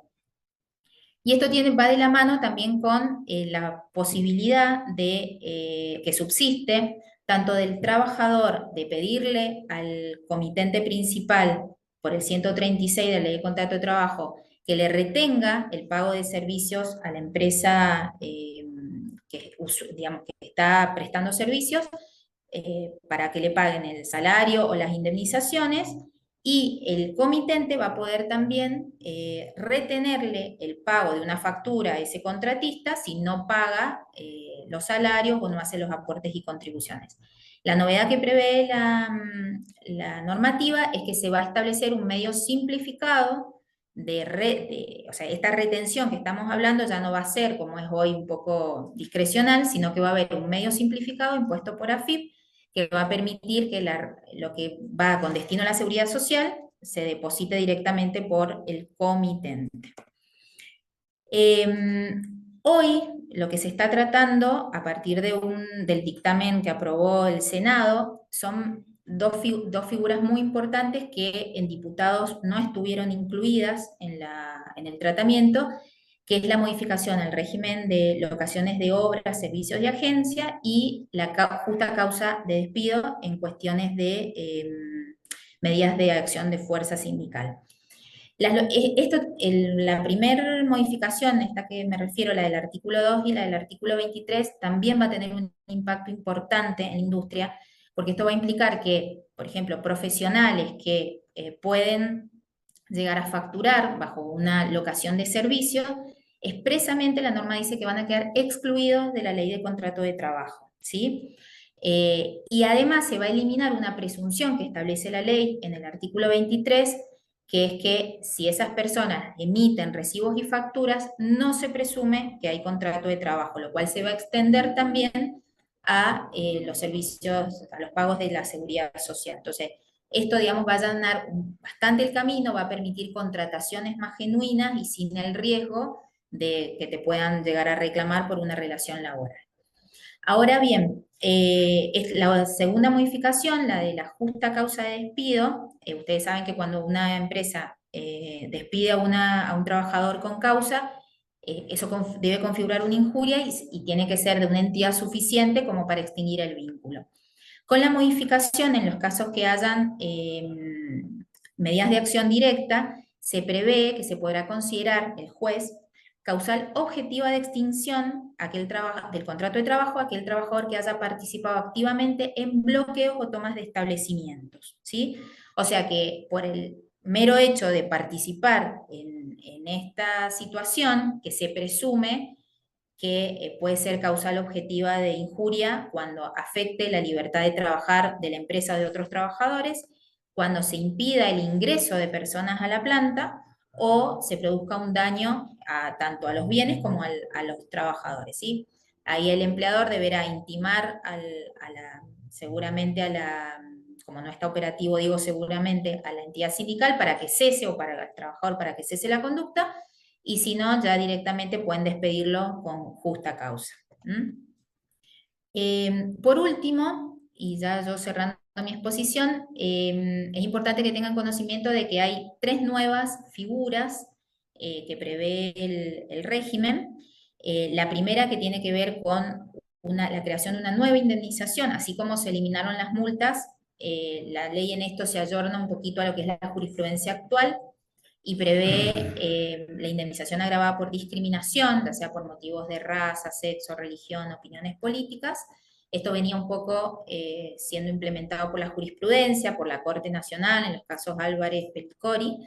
Y esto va de la mano también con la posibilidad de que subsiste tanto del trabajador de pedirle al comitente principal por el 136 de la Ley de Contrato de Trabajo que le retenga el pago de servicios a la empresa digamos, que está prestando servicios para que le paguen el salario o las indemnizaciones, y el comitente va a poder también retenerle el pago de una factura a ese contratista si no paga los salarios o no hace los aportes y contribuciones. La novedad que prevé la normativa es que se va a establecer un medio simplificado o sea, esta retención que estamos hablando ya no va a ser como es hoy un poco discrecional, sino que va a haber un medio simplificado impuesto por AFIP que va a permitir que lo que va con destino a la seguridad social se deposite directamente por el comitente. Hoy lo que se está tratando a partir del dictamen que aprobó el Senado son dos figuras muy importantes que en diputados no estuvieron incluidas en el tratamiento, que es la modificación al régimen de locaciones de obras, servicios y agencia y la justa causa de despido en cuestiones de medidas de acción de fuerza sindical. La primera modificación, esta que me refiero, la del artículo 2 y la del artículo 23, también va a tener un impacto importante en la industria, porque esto va a implicar que, por ejemplo, profesionales que pueden llegar a facturar bajo una locación de servicio, expresamente la norma dice que van a quedar excluidos de la ley de contrato de trabajo, ¿sí? Y además se va a eliminar una presunción que establece la ley en el artículo 23, que es que si esas personas emiten recibos y facturas, no se presume que hay contrato de trabajo, lo cual se va a extender también a los servicios, a los pagos de la seguridad social. Entonces, esto, digamos, va a allanar bastante el camino, va a permitir contrataciones más genuinas y sin el riesgo de que te puedan llegar a reclamar por una relación laboral. Ahora bien, la segunda modificación, la de la justa causa de despido, ustedes saben que cuando una empresa despide a un trabajador con causa, eso debe configurar una injuria y tiene que ser de una entidad suficiente como para extinguir el vínculo. Con la modificación, en los casos que hayan medidas de acción directa, se prevé que se podrá considerar el juez causal objetiva de extinción del contrato de trabajo a aquel trabajador que haya participado activamente en bloqueos o tomas de establecimientos, ¿sí? O sea que por el mero hecho de participar en esta situación, que se presume que puede ser causal objetiva de injuria cuando afecte la libertad de trabajar de la empresa o de otros trabajadores, cuando se impida el ingreso de personas a la planta o se produzca un daño tanto a los bienes como a los trabajadores, ¿sí? Ahí el empleador deberá intimar seguramente como no está operativo, digo seguramente, a la entidad sindical para que cese o para el trabajador para que cese la conducta, y si no, ya directamente pueden despedirlo con justa causa. Por último, y ya yo cerrando mi exposición, es importante que tengan conocimiento de que hay 3 nuevas figuras que prevé el régimen. La primera que tiene que ver con la creación de una nueva indemnización, así como se eliminaron las multas, la ley en esto se ayorna un poquito a lo que es la jurisprudencia actual, y prevé la indemnización agravada por discriminación, ya sea por motivos de raza, sexo, religión, opiniones políticas. Esto venía un poco siendo implementado por la jurisprudencia, por la Corte Nacional, en los casos Álvarez-Petcori.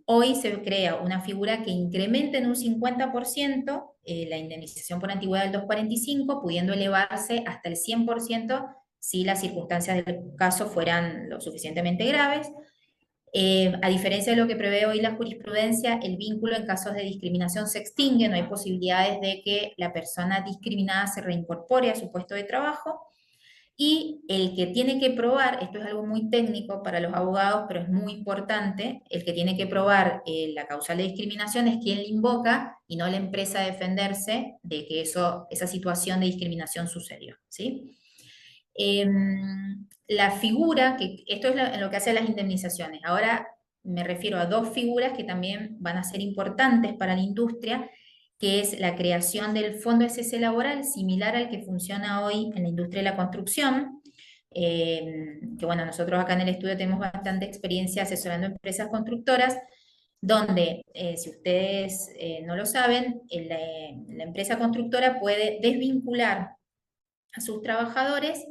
Hoy se crea una figura que incrementa en un 50% la indemnización por antigüedad del 245, pudiendo elevarse hasta el 100% si las circunstancias del caso fueran lo suficientemente graves. A diferencia de lo que prevé hoy la jurisprudencia, el vínculo en casos de discriminación se extingue, no hay posibilidades de que la persona discriminada se reincorpore a su puesto de trabajo, y el que tiene que probar, esto es algo muy técnico para los abogados, pero es muy importante, el que tiene que probar la causal de discriminación es quien le invoca y no la empresa a defenderse de que esa situación de discriminación sucedió, ¿sí? La figura, esto es lo que hace las indemnizaciones. Ahora me refiero a 2 figuras que también van a ser importantes para la industria, que es la creación del fondo de cese laboral, similar al que funciona hoy en la industria de la construcción, que bueno, nosotros acá en el estudio tenemos bastante experiencia asesorando empresas constructoras, donde, si ustedes no lo saben, la empresa constructora puede desvincular a sus trabajadores,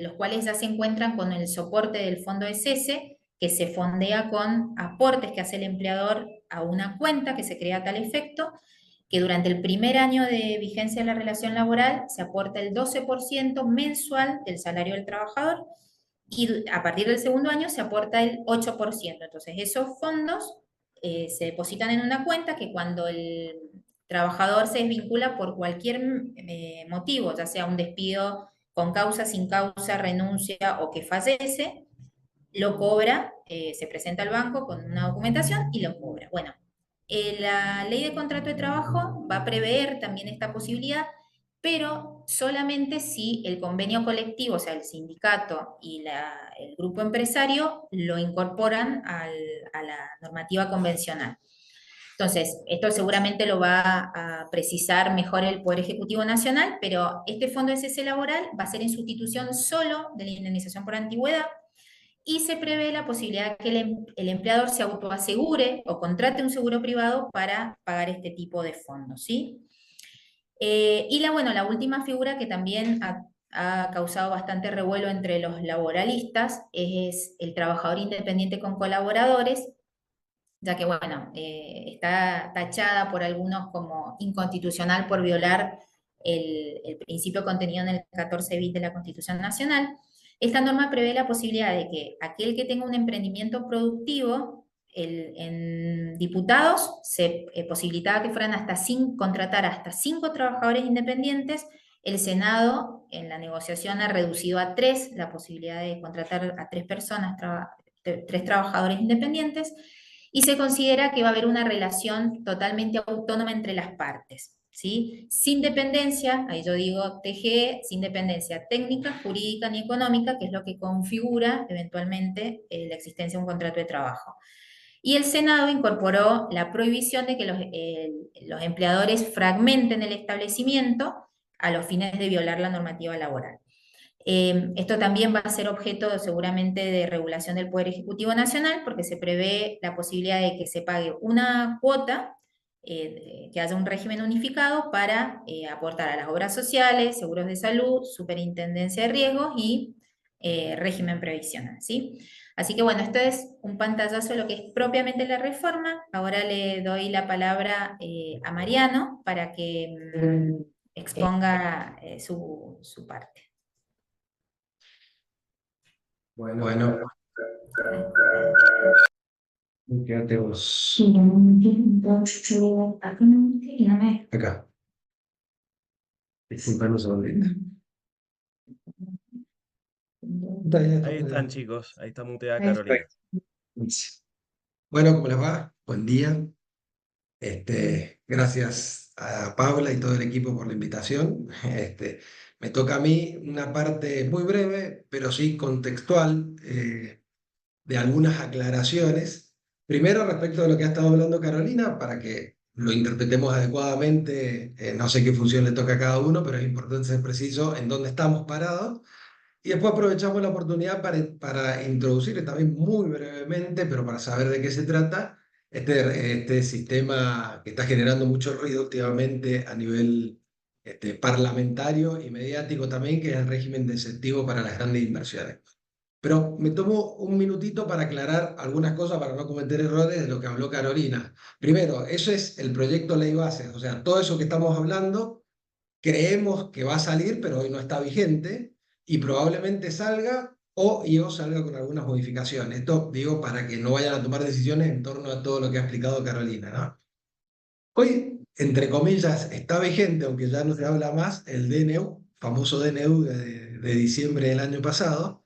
los cuales ya se encuentran con el soporte del fondo de cese, que se fondea con aportes que hace el empleador a una cuenta que se crea a tal efecto, que durante el primer año de vigencia de la relación laboral se aporta el 12% mensual del salario del trabajador, y a partir del segundo año se aporta el 8%. Entonces, esos fondos se depositan en una cuenta que cuando el trabajador se desvincula por cualquier motivo, ya sea un despido con causa, sin causa, renuncia o que fallece, lo cobra, se presenta al banco con una documentación y lo cobra. Bueno, la ley de contrato de trabajo va a prever también esta posibilidad, pero solamente si el convenio colectivo, o sea, el sindicato y el grupo empresario lo incorporan a la normativa convencional. Entonces, esto seguramente lo va a precisar mejor el Poder Ejecutivo Nacional, pero este fondo de cese laboral va a ser en sustitución solo de la indemnización por antigüedad, y se prevé la posibilidad de que el empleador se autoasegure o contrate un seguro privado para pagar este tipo de fondos, ¿sí? Y la última figura que también ha causado bastante revuelo entre los laboralistas es el trabajador independiente con colaboradores, ya que, está tachada por algunos como inconstitucional por violar el principio contenido en el 14 bis de la Constitución Nacional. Esta norma prevé la posibilidad de que aquel que tenga un emprendimiento productivo, en diputados se posibilitaba que fueran contratar hasta 5 trabajadores independientes. El Senado, en la negociación, ha reducido a 3 la posibilidad de contratar a 3 personas, 3 trabajadores independientes, y se considera que va a haber una relación totalmente autónoma entre las partes, ¿sí? Sin dependencia, ahí yo digo TGE, sin dependencia técnica, jurídica ni económica, que es lo que configura eventualmente la existencia de un contrato de trabajo. Y el Senado incorporó la prohibición de que los empleadores fragmenten el establecimiento a los fines de violar la normativa laboral. Esto también va a ser objeto seguramente de regulación del Poder Ejecutivo Nacional, porque se prevé la posibilidad de que se pague una cuota, que haya un régimen unificado para aportar a las obras sociales, seguros de salud, superintendencia de riesgos y régimen previsional, ¿sí? Así que esto es un pantallazo de lo que es propiamente la reforma. Ahora le doy la palabra a Mariano para que exponga su parte. Bueno, quédate vos. Acá. Disculpa un segundito. Ahí están, chicos. Ahí está muteada Carolina. Bueno, ¿cómo les va? Buen día. Gracias a Paula y todo el equipo por la invitación. Me toca a mí una parte muy breve, pero sí contextual, de algunas aclaraciones. Primero, respecto de lo que ha estado hablando Carolina, para que lo interpretemos adecuadamente, no sé qué función le toca a cada uno, pero es importante ser preciso en dónde estamos parados. Y después aprovechamos la oportunidad para introducir también muy brevemente, pero para saber de qué se trata, este sistema que está generando mucho ruido últimamente a nivel parlamentario y mediático también, que es el régimen de incentivo para las grandes inversiones. Pero me tomo un minutito para aclarar algunas cosas para no cometer errores de lo que habló Carolina. Primero, eso es el proyecto Ley Bases, o sea, todo eso que estamos hablando creemos que va a salir, pero hoy no está vigente y probablemente salga o salga con algunas modificaciones. Esto digo para que no vayan a tomar decisiones en torno a todo lo que ha explicado Carolina, ¿no? Hoy, entre comillas, está vigente, aunque ya no se habla más, el DNU, famoso DNU de diciembre del año pasado,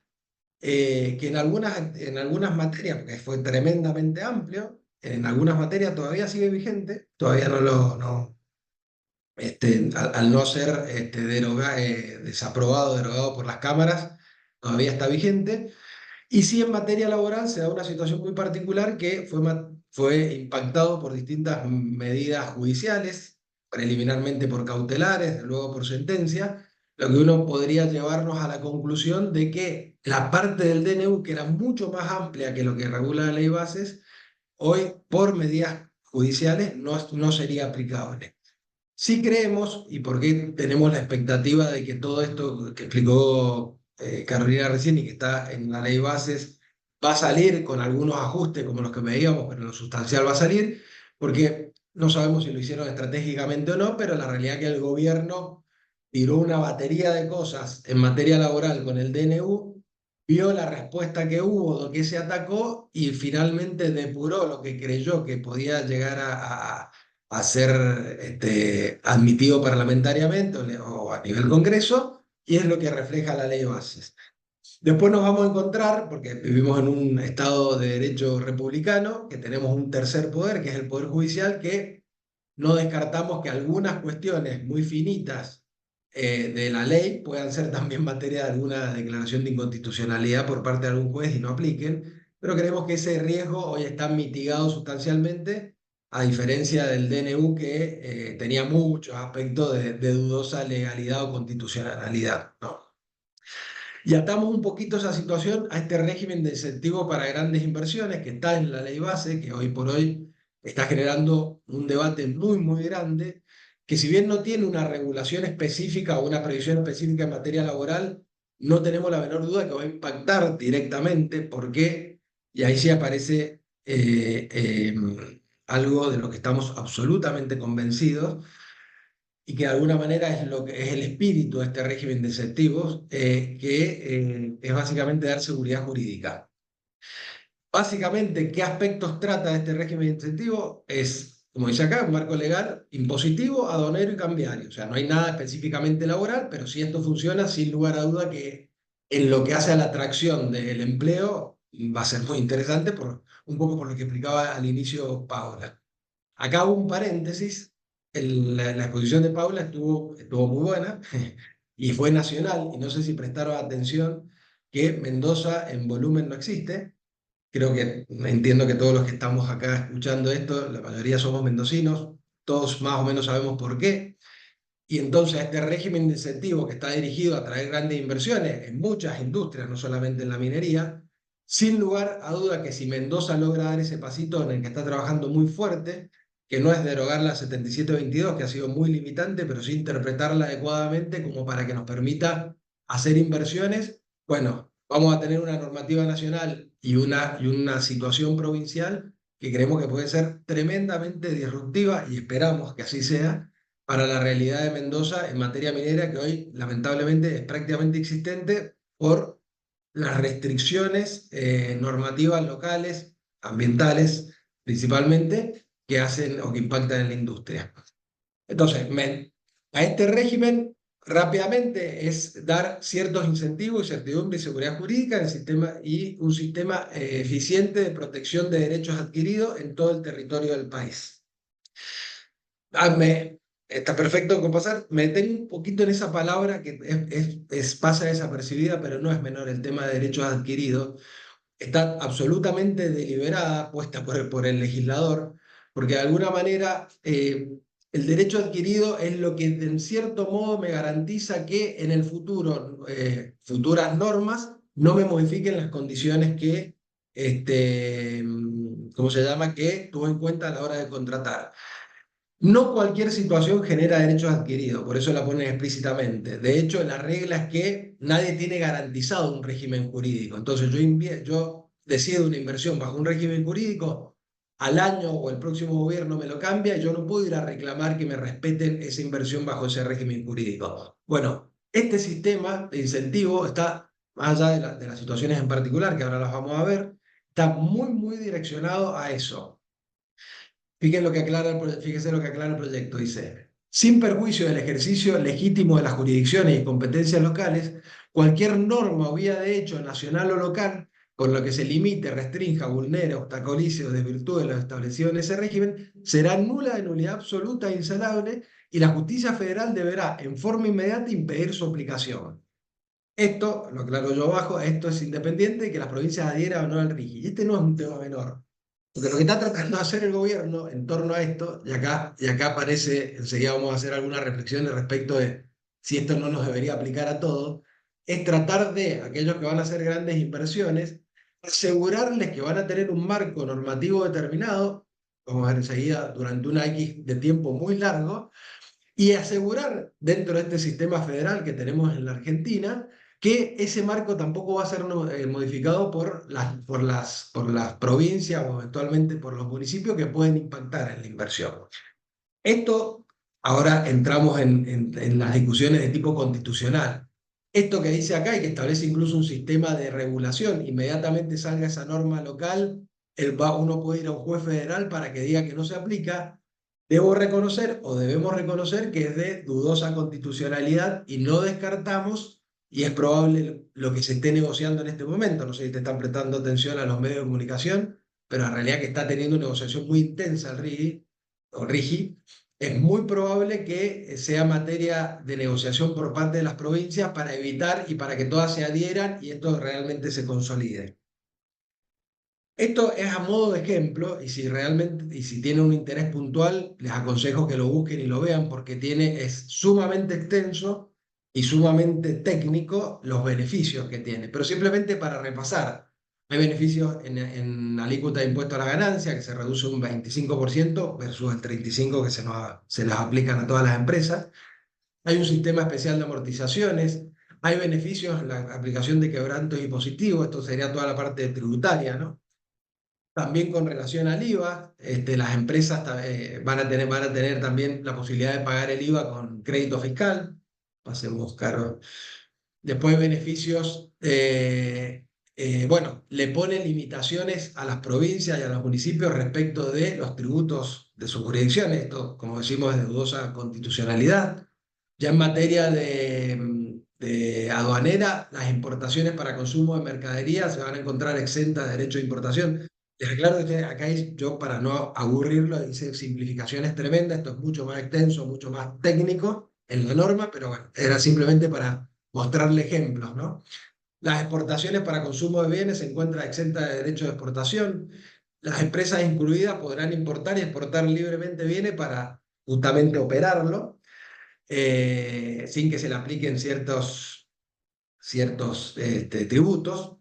que en algunas materias, porque fue tremendamente amplio, en algunas materias todavía sigue vigente, todavía al no ser desaprobado, derogado por las cámaras, todavía está vigente. Y sí, en materia laboral se da una situación muy particular que fue impactado por distintas medidas judiciales, preliminarmente por cautelares, luego por sentencia, lo que uno podría llevarnos a la conclusión de que la parte del DNU, que era mucho más amplia que lo que regula la ley bases, hoy por medidas judiciales no sería aplicable. Sí creemos, y porque tenemos la expectativa de que todo esto que explicó Carolina recién y que está en la ley bases va a salir con algunos ajustes como los que veíamos, pero lo sustancial va a salir, porque no sabemos si lo hicieron estratégicamente o no, pero la realidad es que el gobierno tiró una batería de cosas en materia laboral con el DNU vio la respuesta que hubo, lo que se atacó y finalmente depuró lo que creyó que podía llegar a ser admitido parlamentariamente o a nivel Congreso, y es lo que refleja la ley de bases. Después nos vamos a encontrar, porque vivimos en un Estado de derecho republicano, que tenemos un tercer poder, que es el Poder Judicial, que no descartamos que algunas cuestiones muy finitas de la ley puedan ser también materia de alguna declaración de inconstitucionalidad por parte de algún juez y no apliquen, pero creemos que ese riesgo hoy está mitigado sustancialmente, a diferencia del DNU que tenía muchos aspectos de dudosa legalidad o constitucionalidad, ¿no? Y atamos un poquito esa situación a este régimen de incentivo para grandes inversiones que está en la ley base, que hoy por hoy está generando un debate muy, muy grande, que si bien no tiene una regulación específica o una previsión específica en materia laboral, no tenemos la menor duda que va a impactar directamente, porque, y ahí sí aparece algo de lo que estamos absolutamente convencidos, y que de alguna manera es lo que es el espíritu de este régimen de incentivos, que es básicamente dar seguridad jurídica. Básicamente, ¿qué aspectos trata este régimen de incentivos? Es, como dice acá, un marco legal impositivo, aduanero y cambiario. O sea, no hay nada específicamente laboral, pero si esto funciona, sin lugar a duda que en lo que hace a la atracción del empleo va a ser muy interesante, un poco por lo que explicaba al inicio Paula. Acá hubo un paréntesis, la exposición de Paula estuvo muy buena y fue nacional, y no sé si prestaron atención que Mendoza en volumen no existe. Creo que entiendo que todos los que estamos acá escuchando esto, la mayoría somos mendocinos, todos más o menos sabemos por qué. Y entonces este régimen de incentivos que está dirigido a traer grandes inversiones en muchas industrias, no solamente en la minería, sin lugar a duda que si Mendoza logra dar ese pasito en el que está trabajando muy fuerte, que no es derogar la 7722, que ha sido muy limitante, pero sí interpretarla adecuadamente como para que nos permita hacer inversiones, bueno, vamos a tener una normativa nacional y una situación provincial que creemos que puede ser tremendamente disruptiva y esperamos que así sea para la realidad de Mendoza en materia minera, que hoy lamentablemente es prácticamente existente por las restricciones normativas locales, ambientales principalmente, que hacen o que impactan en la industria. Entonces, a este régimen rápidamente es dar ciertos incentivos y certidumbre y seguridad jurídica en el sistema, y un sistema eficiente de protección de derechos adquiridos en todo el territorio del país. Está perfecto con pasar. Me detengo un poquito en esa palabra que pasa desapercibida, pero no es menor, el tema de derechos adquiridos. Está absolutamente deliberada, puesta por el legislador, porque de alguna manera el derecho adquirido es lo que en cierto modo me garantiza que en el futuro, futuras normas, no me modifiquen las condiciones que, ¿cómo se llama?, que tuve en cuenta a la hora de contratar. No cualquier situación genera derechos adquiridos, por eso la ponen explícitamente. De hecho, la regla es que nadie tiene garantizado un régimen jurídico. Entonces, yo decido una inversión bajo un régimen jurídico, al año o el próximo gobierno me lo cambia y yo no puedo ir a reclamar que me respeten esa inversión bajo ese régimen jurídico. Bueno, este sistema de incentivo está, más allá de las situaciones en particular, que ahora las vamos a ver, está muy, muy direccionado a eso. Fíjense lo que aclara el proyecto. Dice: sin perjuicio del ejercicio legítimo de las jurisdicciones y competencias locales, cualquier norma o vía de hecho nacional o local con lo que se limite, restrinja, vulnere, obstaculice o desvirtúe lo establecido en ese régimen, será nula de nulidad absoluta e insalable, y la justicia federal deberá en forma inmediata impedir su aplicación. Esto, lo aclaro yo abajo, esto es independiente de que las provincias adhieran o no al RIGI. Y este no es un tema menor. Porque lo que está tratando de hacer el gobierno en torno a esto, y acá aparece, enseguida vamos a hacer algunas reflexiones respecto de si esto no nos debería aplicar a todos, es tratar de, aquellos que van a hacer grandes inversiones, asegurarles que van a tener un marco normativo determinado, vamos a ver enseguida, durante una X de tiempo muy largo, y asegurar dentro de este sistema federal que tenemos en la Argentina que ese marco tampoco va a ser modificado por las provincias o eventualmente por los municipios que pueden impactar en la inversión. Esto, ahora entramos en las discusiones de tipo constitucional. Esto que dice acá y que establece incluso un sistema de regulación, inmediatamente salga esa norma local, uno puede ir a un juez federal para que diga que no se aplica. Debo reconocer o debemos reconocer que es de dudosa constitucionalidad y no descartamos, y es probable lo que se esté negociando en este momento. No sé si te están prestando atención a los medios de comunicación, pero en realidad que está teniendo una negociación muy intensa el RIGI. Es muy probable que sea materia de negociación por parte de las provincias para evitar y para que todas se adhieran y esto realmente se consolide. Esto es a modo de ejemplo y si realmente y si tienen un interés puntual, les aconsejo que lo busquen y lo vean porque es sumamente extenso y sumamente técnico los beneficios que tiene. Pero simplemente para repasar, hay beneficios en alícuota de impuesto a la ganancia que se reduce un 25% versus el 35% que se las aplican a todas las empresas. Hay un sistema especial de amortizaciones. Hay beneficios en la aplicación de quebrantos impositivos. Esto sería toda la parte tributaria, ¿no? También con relación al IVA, las empresas van a tener también la posibilidad de pagar el IVA con crédito fiscal. Pasemos, caro. Después beneficios, bueno, le pone limitaciones a las provincias y a los municipios respecto de los tributos de sus jurisdicciones. Esto, como decimos, es de dudosa constitucionalidad. Ya en materia de aduanera, las importaciones para consumo de mercaderías se van a encontrar exentas de derecho de importación. Les aclaro que acá yo, para no aburrirlo, hice simplificaciones tremendas, esto es mucho más extenso, mucho más técnico en la norma, pero bueno, era simplemente para mostrarle ejemplos, ¿no? Las exportaciones para consumo de bienes se encuentran exentas de derecho de exportación. Las empresas incluidas podrán importar y exportar libremente bienes para justamente operarlo, sin que se le apliquen ciertos tributos.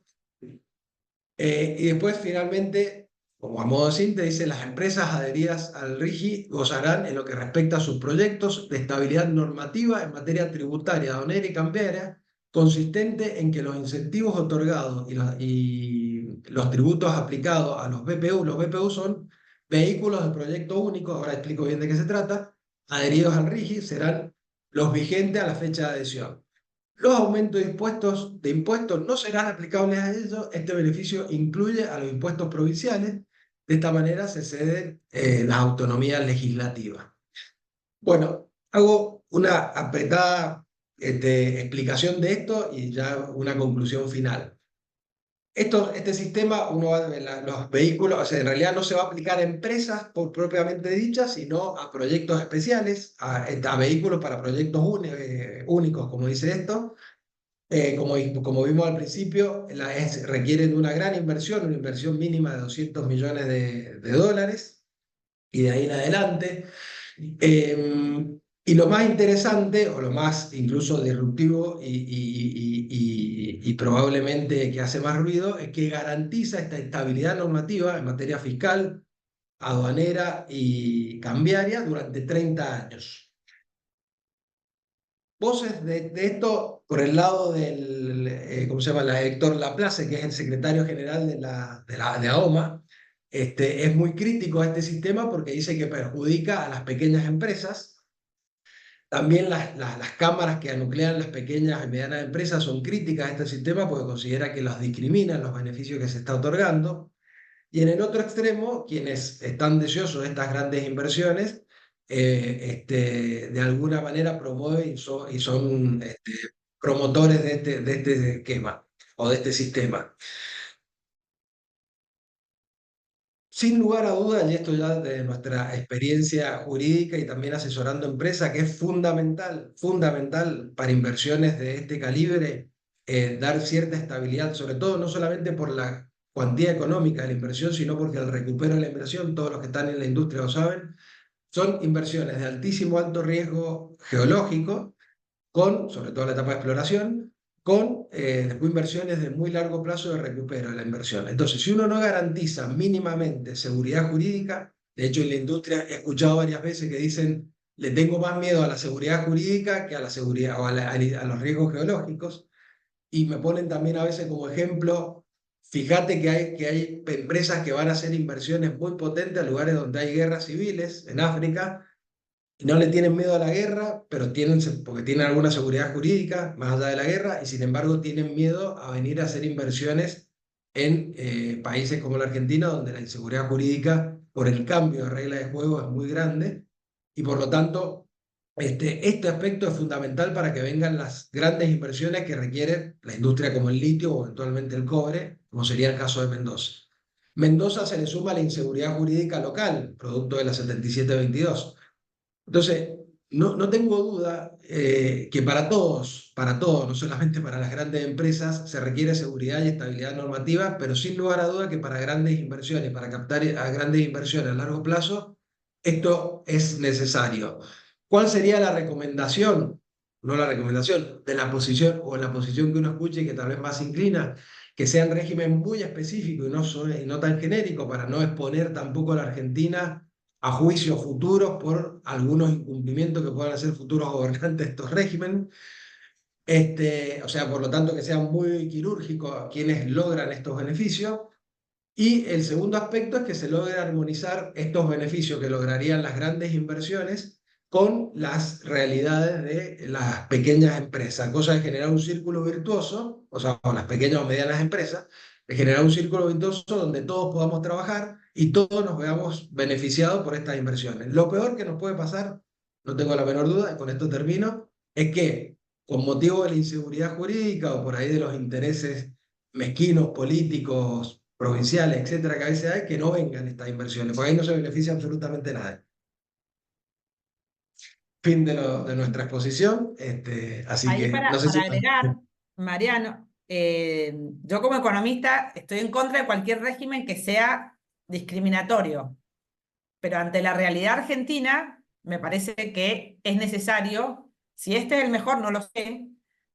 Y después, finalmente, como a modo de síntesis, dice, las empresas adheridas al RIGI gozarán en lo que respecta a sus proyectos de estabilidad normativa en materia tributaria, aduanera y cambiaria, consistente en que los incentivos otorgados y los tributos aplicados a los BPU son vehículos de proyecto único, ahora explico bien de qué se trata, adheridos al RIGI serán los vigentes a la fecha de adhesión. Los aumentos de impuestos no serán aplicables a ellos. Este beneficio incluye a los impuestos provinciales. De esta manera se ceden las autonomías legislativas. Bueno, hago una apretada explicación de esto y ya una conclusión final. Este sistema, los vehículos, o sea, en realidad no se va a aplicar a empresas propiamente dichas, sino a proyectos especiales, a vehículos para proyectos únicos, como dice esto. Como vimos al principio, requieren de una gran inversión, una inversión mínima de 200 millones de dólares, y de ahí en adelante. Y lo más interesante, o lo más incluso disruptivo y probablemente que hace más ruido, es que garantiza esta estabilidad normativa en materia fiscal, aduanera y cambiaria durante 30 años. Voces de esto por el lado del, ¿cómo se llama? La Héctor Laplace, que es el secretario general de AOMA, es muy crítico a este sistema porque dice que perjudica a las pequeñas empresas. También las cámaras que nuclean las pequeñas y medianas empresas son críticas a este sistema porque considera que los discriminan los beneficios que se está otorgando. Y en el otro extremo, quienes están deseosos de estas grandes inversiones, de alguna manera promueven y son promotores de este esquema o de este sistema. Sin lugar a dudas, y esto ya de nuestra experiencia jurídica y también asesorando empresas, que es fundamental para inversiones de este calibre, dar cierta estabilidad, sobre todo no solamente por la cuantía económica de la inversión, sino porque el recupero de la inversión, todos los que están en la industria lo saben, son inversiones de alto riesgo geológico, sobre todo en la etapa de exploración, con después inversiones de muy largo plazo de recupero de la inversión. Entonces, si uno no garantiza mínimamente seguridad jurídica, de hecho en la industria he escuchado varias veces que dicen, le tengo más miedo a la seguridad jurídica que a la seguridad o a los riesgos geológicos, y me ponen también a veces como ejemplo, fíjate que hay empresas que van a hacer inversiones muy potentes a lugares donde hay guerras civiles, en África, y no le tienen miedo a la guerra, pero porque tienen alguna seguridad jurídica más allá de la guerra, y sin embargo tienen miedo a venir a hacer inversiones en países como la Argentina, donde la inseguridad jurídica por el cambio de regla de juego es muy grande, y por lo tanto este aspecto es fundamental para que vengan las grandes inversiones que requiere la industria como el litio o eventualmente el cobre, como sería el caso de Mendoza. Mendoza se le suma la inseguridad jurídica local, producto de la 7722. Entonces, no tengo duda que para todos, no solamente para las grandes empresas, se requiere seguridad y estabilidad normativa, pero sin lugar a duda que para grandes inversiones, para captar a grandes inversiones a largo plazo, esto es necesario. ¿Cuál sería la recomendación? No la recomendación, de la posición o la posición que uno escuche y que tal vez más se inclina, que sea un régimen muy específico y no tan genérico para no exponer tampoco a la Argentina a juicios futuros por algunos incumplimientos que puedan hacer futuros gobernantes de estos regímenes. O sea, por lo tanto, que sean muy quirúrgicos quienes logran estos beneficios. Y el segundo aspecto es que se logre armonizar estos beneficios que lograrían las grandes inversiones con las realidades de las pequeñas empresas, cosa de generar un círculo virtuoso, o sea, con las pequeñas o medianas empresas, de generar un círculo virtuoso donde todos podamos trabajar y todos nos veamos beneficiados por estas inversiones. Lo peor que nos puede pasar, no tengo la menor duda, y con esto termino, es que con motivo de la inseguridad jurídica o por ahí de los intereses mezquinos, políticos, provinciales, etcétera, que a veces hay, que no vengan estas inversiones, porque ahí no se beneficia absolutamente nadie. Fin de nuestra exposición, así Ahí que no sé si... para agregar, Mariano, yo como economista estoy en contra de cualquier régimen que sea discriminatorio, pero ante la realidad argentina me parece que es necesario, si este es el mejor, no lo sé,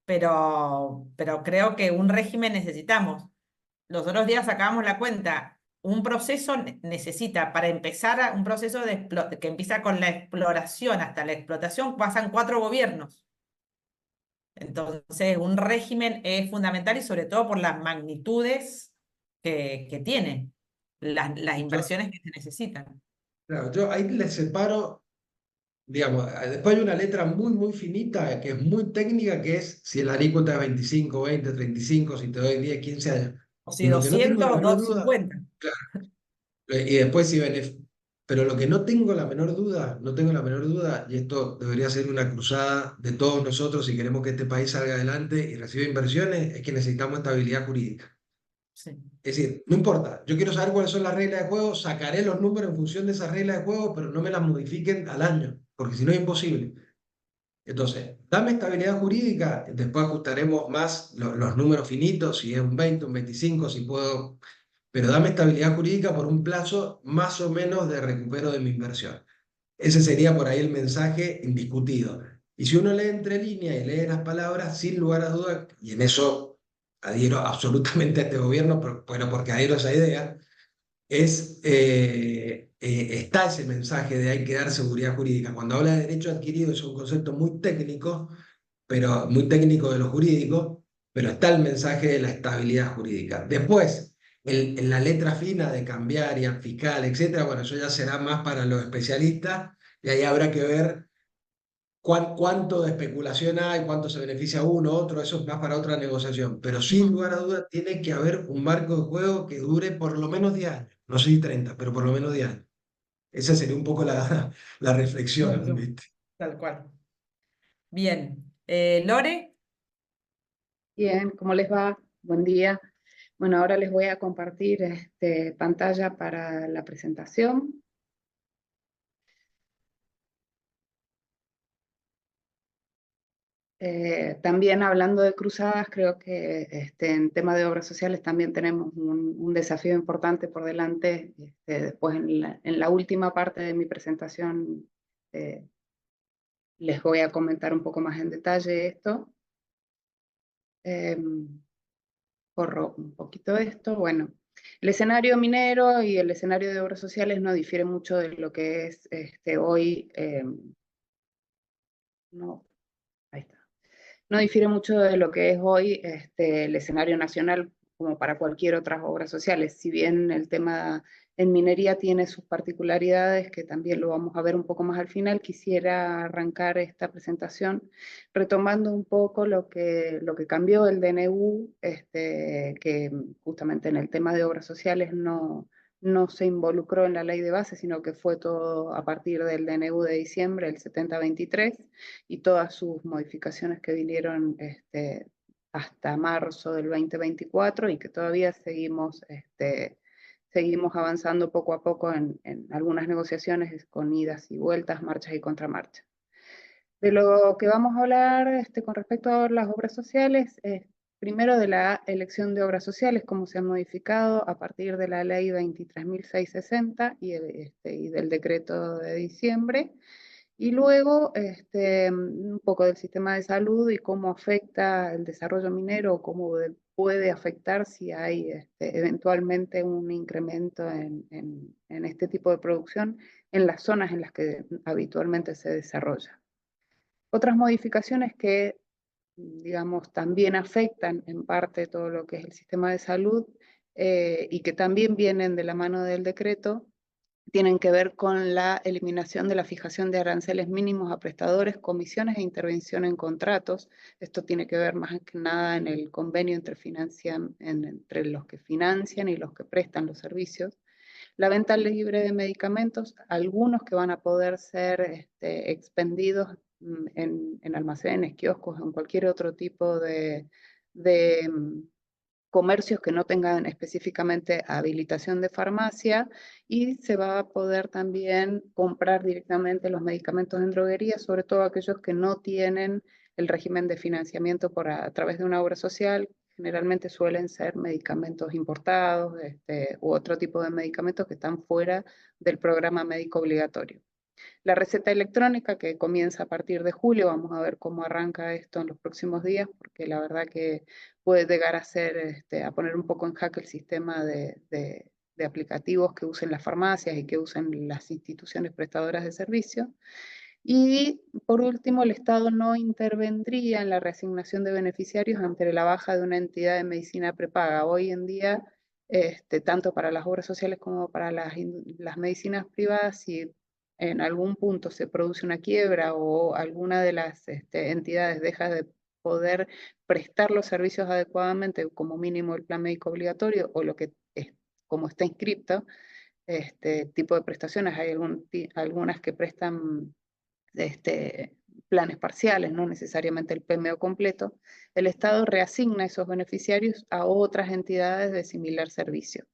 pero creo que un régimen necesitamos. Los otros días sacábamos la cuenta, un proceso necesita, para empezar un proceso que empieza con la exploración hasta la explotación, pasan 4 gobiernos. Entonces, un régimen es fundamental y sobre todo por las magnitudes que tiene, las Yo, inversiones que se necesitan. claro, yo ahí les separo, digamos, después hay una letra muy, muy finita, que es muy técnica, que es si el alícuota es 25, 20, 35, si te doy 10, 15 años. O si Y lo que no tengo 200 la o menor duda, 250. y después si pero lo que no tengo la menor duda, no tengo la menor duda, y esto debería ser una cruzada de todos nosotros si queremos que este país salga adelante y reciba inversiones, es que necesitamos estabilidad jurídica. Sí. Es decir, no importa, yo quiero saber cuáles son las reglas de juego, sacaré los números en función de esas reglas de juego, pero no me las modifiquen al año, porque si no es imposible. Entonces, dame estabilidad jurídica, después ajustaremos más los números finitos, si es un 20, un 25, si puedo, pero dame estabilidad jurídica por un plazo más o menos de recupero de mi inversión. Ese sería por ahí el mensaje indiscutido. Y si uno lee entre líneas y lee las palabras, sin lugar a dudas, y en eso adhiero absolutamente a este gobierno, pero, bueno, porque adhiero a esa idea, está ese mensaje de hay que dar seguridad jurídica. Cuando habla de derecho adquirido es un concepto muy técnico, pero muy técnico de lo jurídico, pero está el mensaje de la estabilidad jurídica. Después, en la letra fina de cambiaria, fiscal, etcétera, bueno, eso ya será más para los especialistas y ahí habrá que ver cuánto de especulación hay, cuánto se beneficia uno, otro, eso es más para otra negociación. Pero sin lugar a dudas tiene que haber un marco de juego que dure por lo menos 10 años. No sé si 30, pero por lo menos 10 años. Esa sería un poco la reflexión, Mucho, ¿viste? tal cual. Bien. Lore, Bien, ¿cómo les va? Buen día. Bueno, ahora les voy a compartir pantalla para la presentación. También hablando de cruzadas, creo que en tema de obras sociales también tenemos un desafío importante por delante. Después en la última parte de mi presentación les voy a comentar un poco más en detalle esto. Corro un poquito esto. Bueno, el escenario minero y el escenario de obras sociales no difiere mucho de lo que es hoy. No, ahí está. No difiere mucho de lo que es hoy el escenario nacional como para cualquier otras obras sociales. Si bien el tema en minería tiene sus particularidades, que también lo vamos a ver un poco más al final, quisiera arrancar esta presentación retomando un poco lo que cambió el DNU, que justamente en el tema de obras sociales no se involucró en la ley de base, sino que fue todo a partir del DNU de diciembre, el 7023, y todas sus modificaciones que vinieron hasta marzo del 2024 y que todavía seguimos avanzando poco a poco en algunas negociaciones con idas y vueltas, marchas y contramarchas. De lo que vamos a hablar con respecto a las obras sociales es primero de la elección de obras sociales, cómo se han modificado a partir de la ley 23.660 y del decreto de diciembre, y luego un poco del sistema de salud y cómo afecta el desarrollo minero, cómo puede afectar si hay eventualmente un incremento en este tipo de producción en las zonas en las que habitualmente se desarrolla. Otras modificaciones que, digamos, también afectan en parte todo lo que es el sistema de salud y que también vienen de la mano del decreto, tienen que ver con la eliminación de la fijación de aranceles mínimos a prestadores, comisiones e intervención en contratos. Esto tiene que ver más que nada en el convenio entre los que financian y los que prestan los servicios. La venta libre de medicamentos, algunos que van a poder ser expendidos en almacenes, kioscos, en cualquier otro tipo de comercios que no tengan específicamente habilitación de farmacia, y se va a poder también comprar directamente los medicamentos en droguería, sobre todo aquellos que no tienen el régimen de financiamiento a través de una obra social. Generalmente suelen ser medicamentos importados u otro tipo de medicamentos que están fuera del programa médico obligatorio. La receta electrónica, que comienza a partir de julio, vamos a ver cómo arranca esto en los próximos días, porque la verdad que puede llegar a poner un poco en jaque el sistema de aplicativos que usen las farmacias y que usen las instituciones prestadoras de servicio. Y por último, el Estado no intervendría en la reasignación de beneficiarios ante la baja de una entidad de medicina prepaga. Hoy en día, tanto para las obras sociales como para las medicinas privadas, si en algún punto se produce una quiebra o alguna de las entidades deja de poder prestar los servicios adecuadamente, como mínimo el plan médico obligatorio o lo que es, como está inscripto, tipo de prestaciones, hay algunas que prestan planes parciales, no necesariamente el PMO completo, el Estado reasigna esos beneficiarios a otras entidades de similar servicio.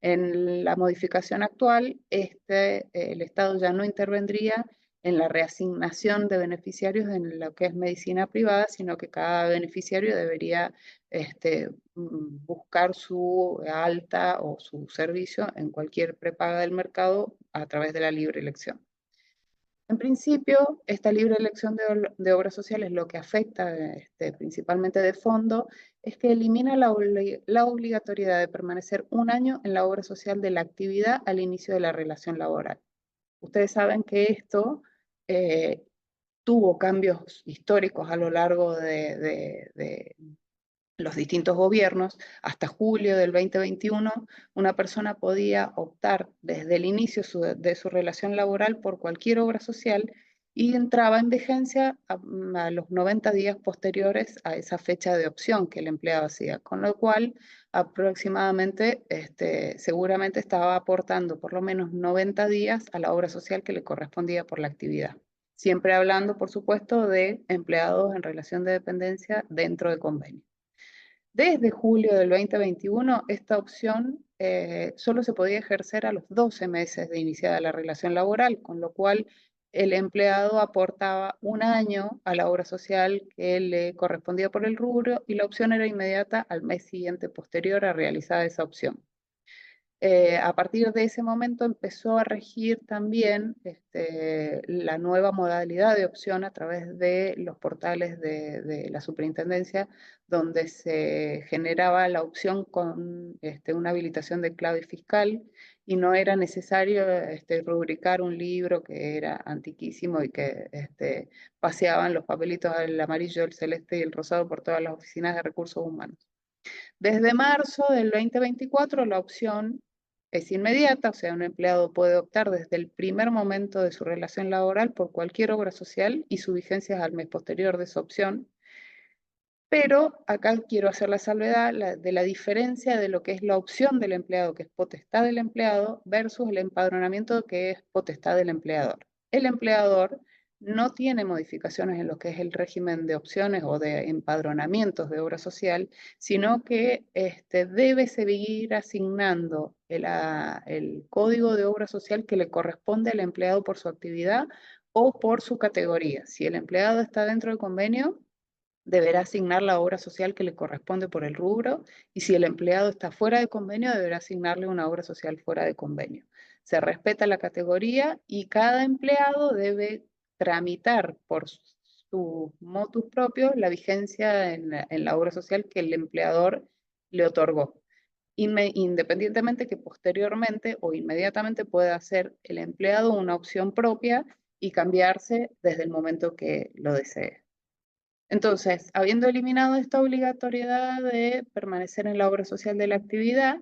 En la modificación actual, el Estado ya no intervendría en la reasignación de beneficiarios en lo que es medicina privada, sino que cada beneficiario debería buscar su alta o su servicio en cualquier prepaga del mercado a través de la libre elección. En principio, esta libre elección de obras sociales lo que afecta principalmente de fondo es que elimina la obligatoriedad de permanecer un año en la obra social de la actividad al inicio de la relación laboral. Ustedes saben que esto tuvo cambios históricos a lo largo de los distintos gobiernos. Hasta julio del 2021, una persona podía optar desde el inicio de su relación laboral por cualquier obra social y entraba en vigencia a los 90 días posteriores a esa fecha de opción que el empleado hacía, con lo cual aproximadamente seguramente estaba aportando por lo menos 90 días a la obra social que le correspondía por la actividad. Siempre hablando, por supuesto, de empleados en relación de dependencia dentro de convenio. Desde julio del 2021, esta opción solo se podía ejercer a los 12 meses de iniciada la relación laboral, con lo cual el empleado aportaba un año a la obra social que le correspondía por el rubro, y la opción era inmediata al mes siguiente posterior a realizar esa opción. A partir de ese momento empezó a regir también la nueva modalidad de opción a través de los portales de la superintendencia, donde se generaba la opción con una habilitación de clave fiscal, y no era necesario rubricar un libro que era antiquísimo y que paseaban los papelitos, el amarillo, el celeste y el rosado por todas las oficinas de recursos humanos. Desde marzo del 2024 la opción es inmediata, o sea, un empleado puede optar desde el primer momento de su relación laboral por cualquier obra social y su vigencia es al mes posterior de esa opción. Pero acá quiero hacer la salvedad de la diferencia de lo que es la opción del empleado, que es potestad del empleado, versus el empadronamiento, que es potestad del empleador. El empleador no tiene modificaciones en lo que es el régimen de opciones o de empadronamientos de obra social, sino que debe seguir asignando el código de obra social que le corresponde al empleado por su actividad o por su categoría. Si el empleado está dentro del convenio, deberá asignar la obra social que le corresponde por el rubro, y si el empleado está fuera de convenio, deberá asignarle una obra social fuera de convenio. Se respeta la categoría y cada empleado debe tramitar por su motus propio la vigencia en la obra social que el empleador le otorgó, independientemente que posteriormente o inmediatamente pueda hacer el empleado una opción propia y cambiarse desde el momento que lo desee. Entonces, habiendo eliminado esta obligatoriedad de permanecer en la obra social de la actividad,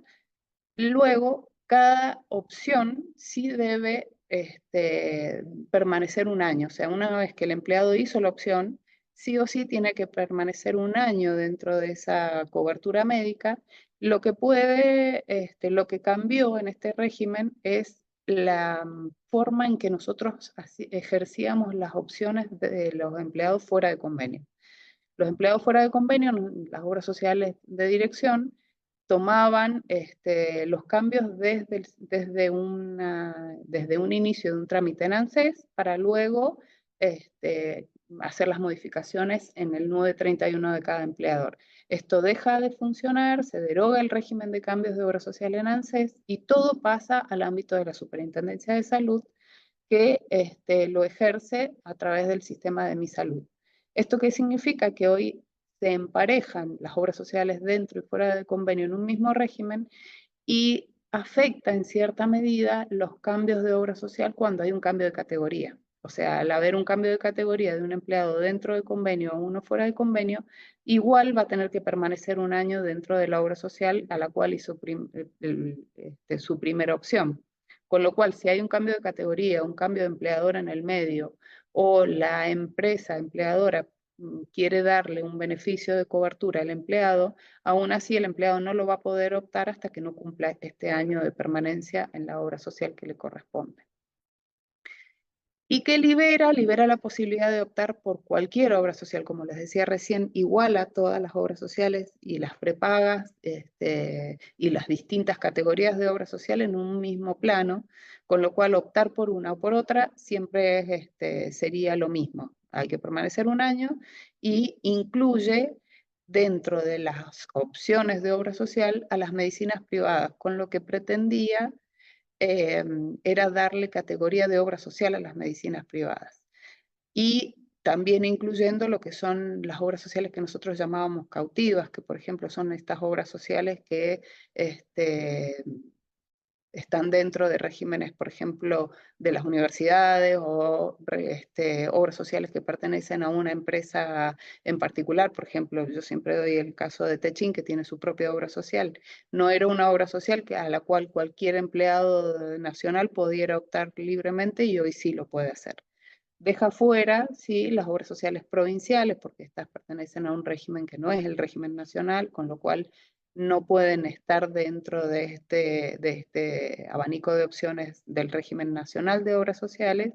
luego cada opción sí debe permanecer un año. O sea, una vez que el empleado hizo la opción, sí o sí tiene que permanecer un año dentro de esa cobertura médica. Lo que lo que cambió en este régimen es la forma en que nosotros ejercíamos las opciones de los empleados fuera de convenio. Los empleados fuera de convenio, las obras sociales de dirección, tomaban los cambios desde un inicio de un trámite en ANSES para luego hacer las modificaciones en el 931 de cada empleador. Esto deja de funcionar, se deroga el régimen de cambios de obra social en ANSES y todo pasa al ámbito de la Superintendencia de Salud, que lo ejerce a través del sistema de Mi Salud. ¿Esto qué significa? Que hoy se emparejan las obras sociales dentro y fuera del convenio en un mismo régimen y afecta en cierta medida los cambios de obra social cuando hay un cambio de categoría. O sea, al haber un cambio de categoría de un empleado dentro del convenio o uno fuera del convenio, igual va a tener que permanecer un año dentro de la obra social a la cual hizo su primera opción. Con lo cual, si hay un cambio de categoría, un cambio de empleador en el medio, o la empresa empleadora quiere darle un beneficio de cobertura al empleado, aún así el empleado no lo va a poder optar hasta que no cumpla este año de permanencia en la obra social que le corresponde. ¿Y qué libera? Libera la posibilidad de optar por cualquier obra social, como les decía recién, igual a todas las obras sociales y las prepagas y las distintas categorías de obra social en un mismo plano, con lo cual optar por una o por otra siempre sería lo mismo. Hay que permanecer un año y incluye dentro de las opciones de obra social a las medicinas privadas, con lo que pretendía era darle categoría de obra social a las medicinas privadas. Y también incluyendo lo que son las obras sociales que nosotros llamábamos cautivas, que por ejemplo son estas obras sociales que están dentro de regímenes, por ejemplo, de las universidades o obras sociales que pertenecen a una empresa en particular. Por ejemplo, yo siempre doy el caso de Techin, que tiene su propia obra social. No era una obra social a la cual cualquier empleado nacional pudiera optar libremente y hoy sí lo puede hacer. Deja fuera, sí, las obras sociales provinciales, porque estas pertenecen a un régimen que no es el régimen nacional, con lo cual no pueden estar dentro de este abanico de opciones del régimen nacional de obras sociales.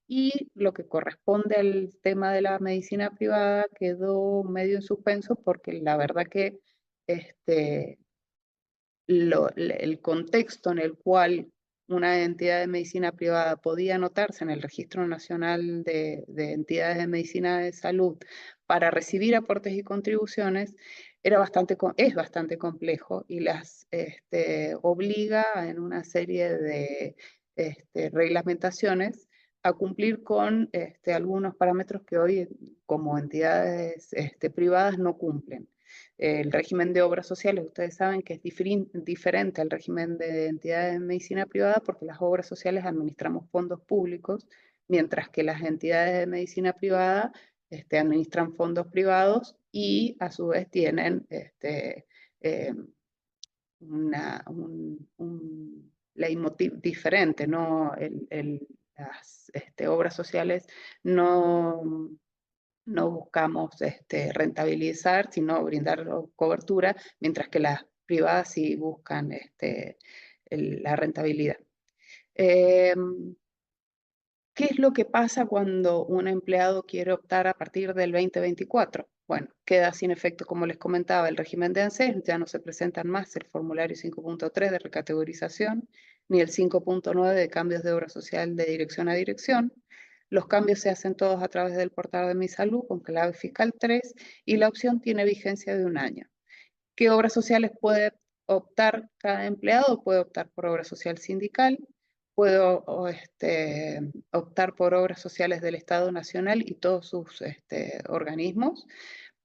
Y lo que corresponde al tema de la medicina privada quedó medio en suspenso porque la verdad que el contexto en el cual una entidad de medicina privada podía anotarse en el Registro Nacional de Entidades de Medicina de Salud para recibir aportes y contribuciones es bastante complejo y las obliga en una serie de reglamentaciones a cumplir con algunos parámetros que hoy como entidades privadas no cumplen. El régimen de obras sociales, ustedes saben que es diferente al régimen de entidades de medicina privada porque las obras sociales administramos fondos públicos, mientras que las entidades de medicina privada administran fondos privados y a su vez tienen un leitmotiv diferente, ¿no? Las obras sociales no buscamos rentabilizar, sino brindar cobertura, mientras que las privadas sí buscan la rentabilidad. ¿Qué es lo que pasa cuando un empleado quiere optar a partir del 2024? Bueno, queda sin efecto, como les comentaba, el régimen de ANSES, ya no se presentan más el formulario 5.3 de recategorización, ni el 5.9 de cambios de obra social de dirección a dirección. Los cambios se hacen todos a través del portal de Mi Salud con clave fiscal 3 y la opción tiene vigencia de 1 año. ¿Qué obras sociales puede optar cada empleado? Puede optar por obra social sindical, puede optar por obras sociales del Estado Nacional y todos sus organismos,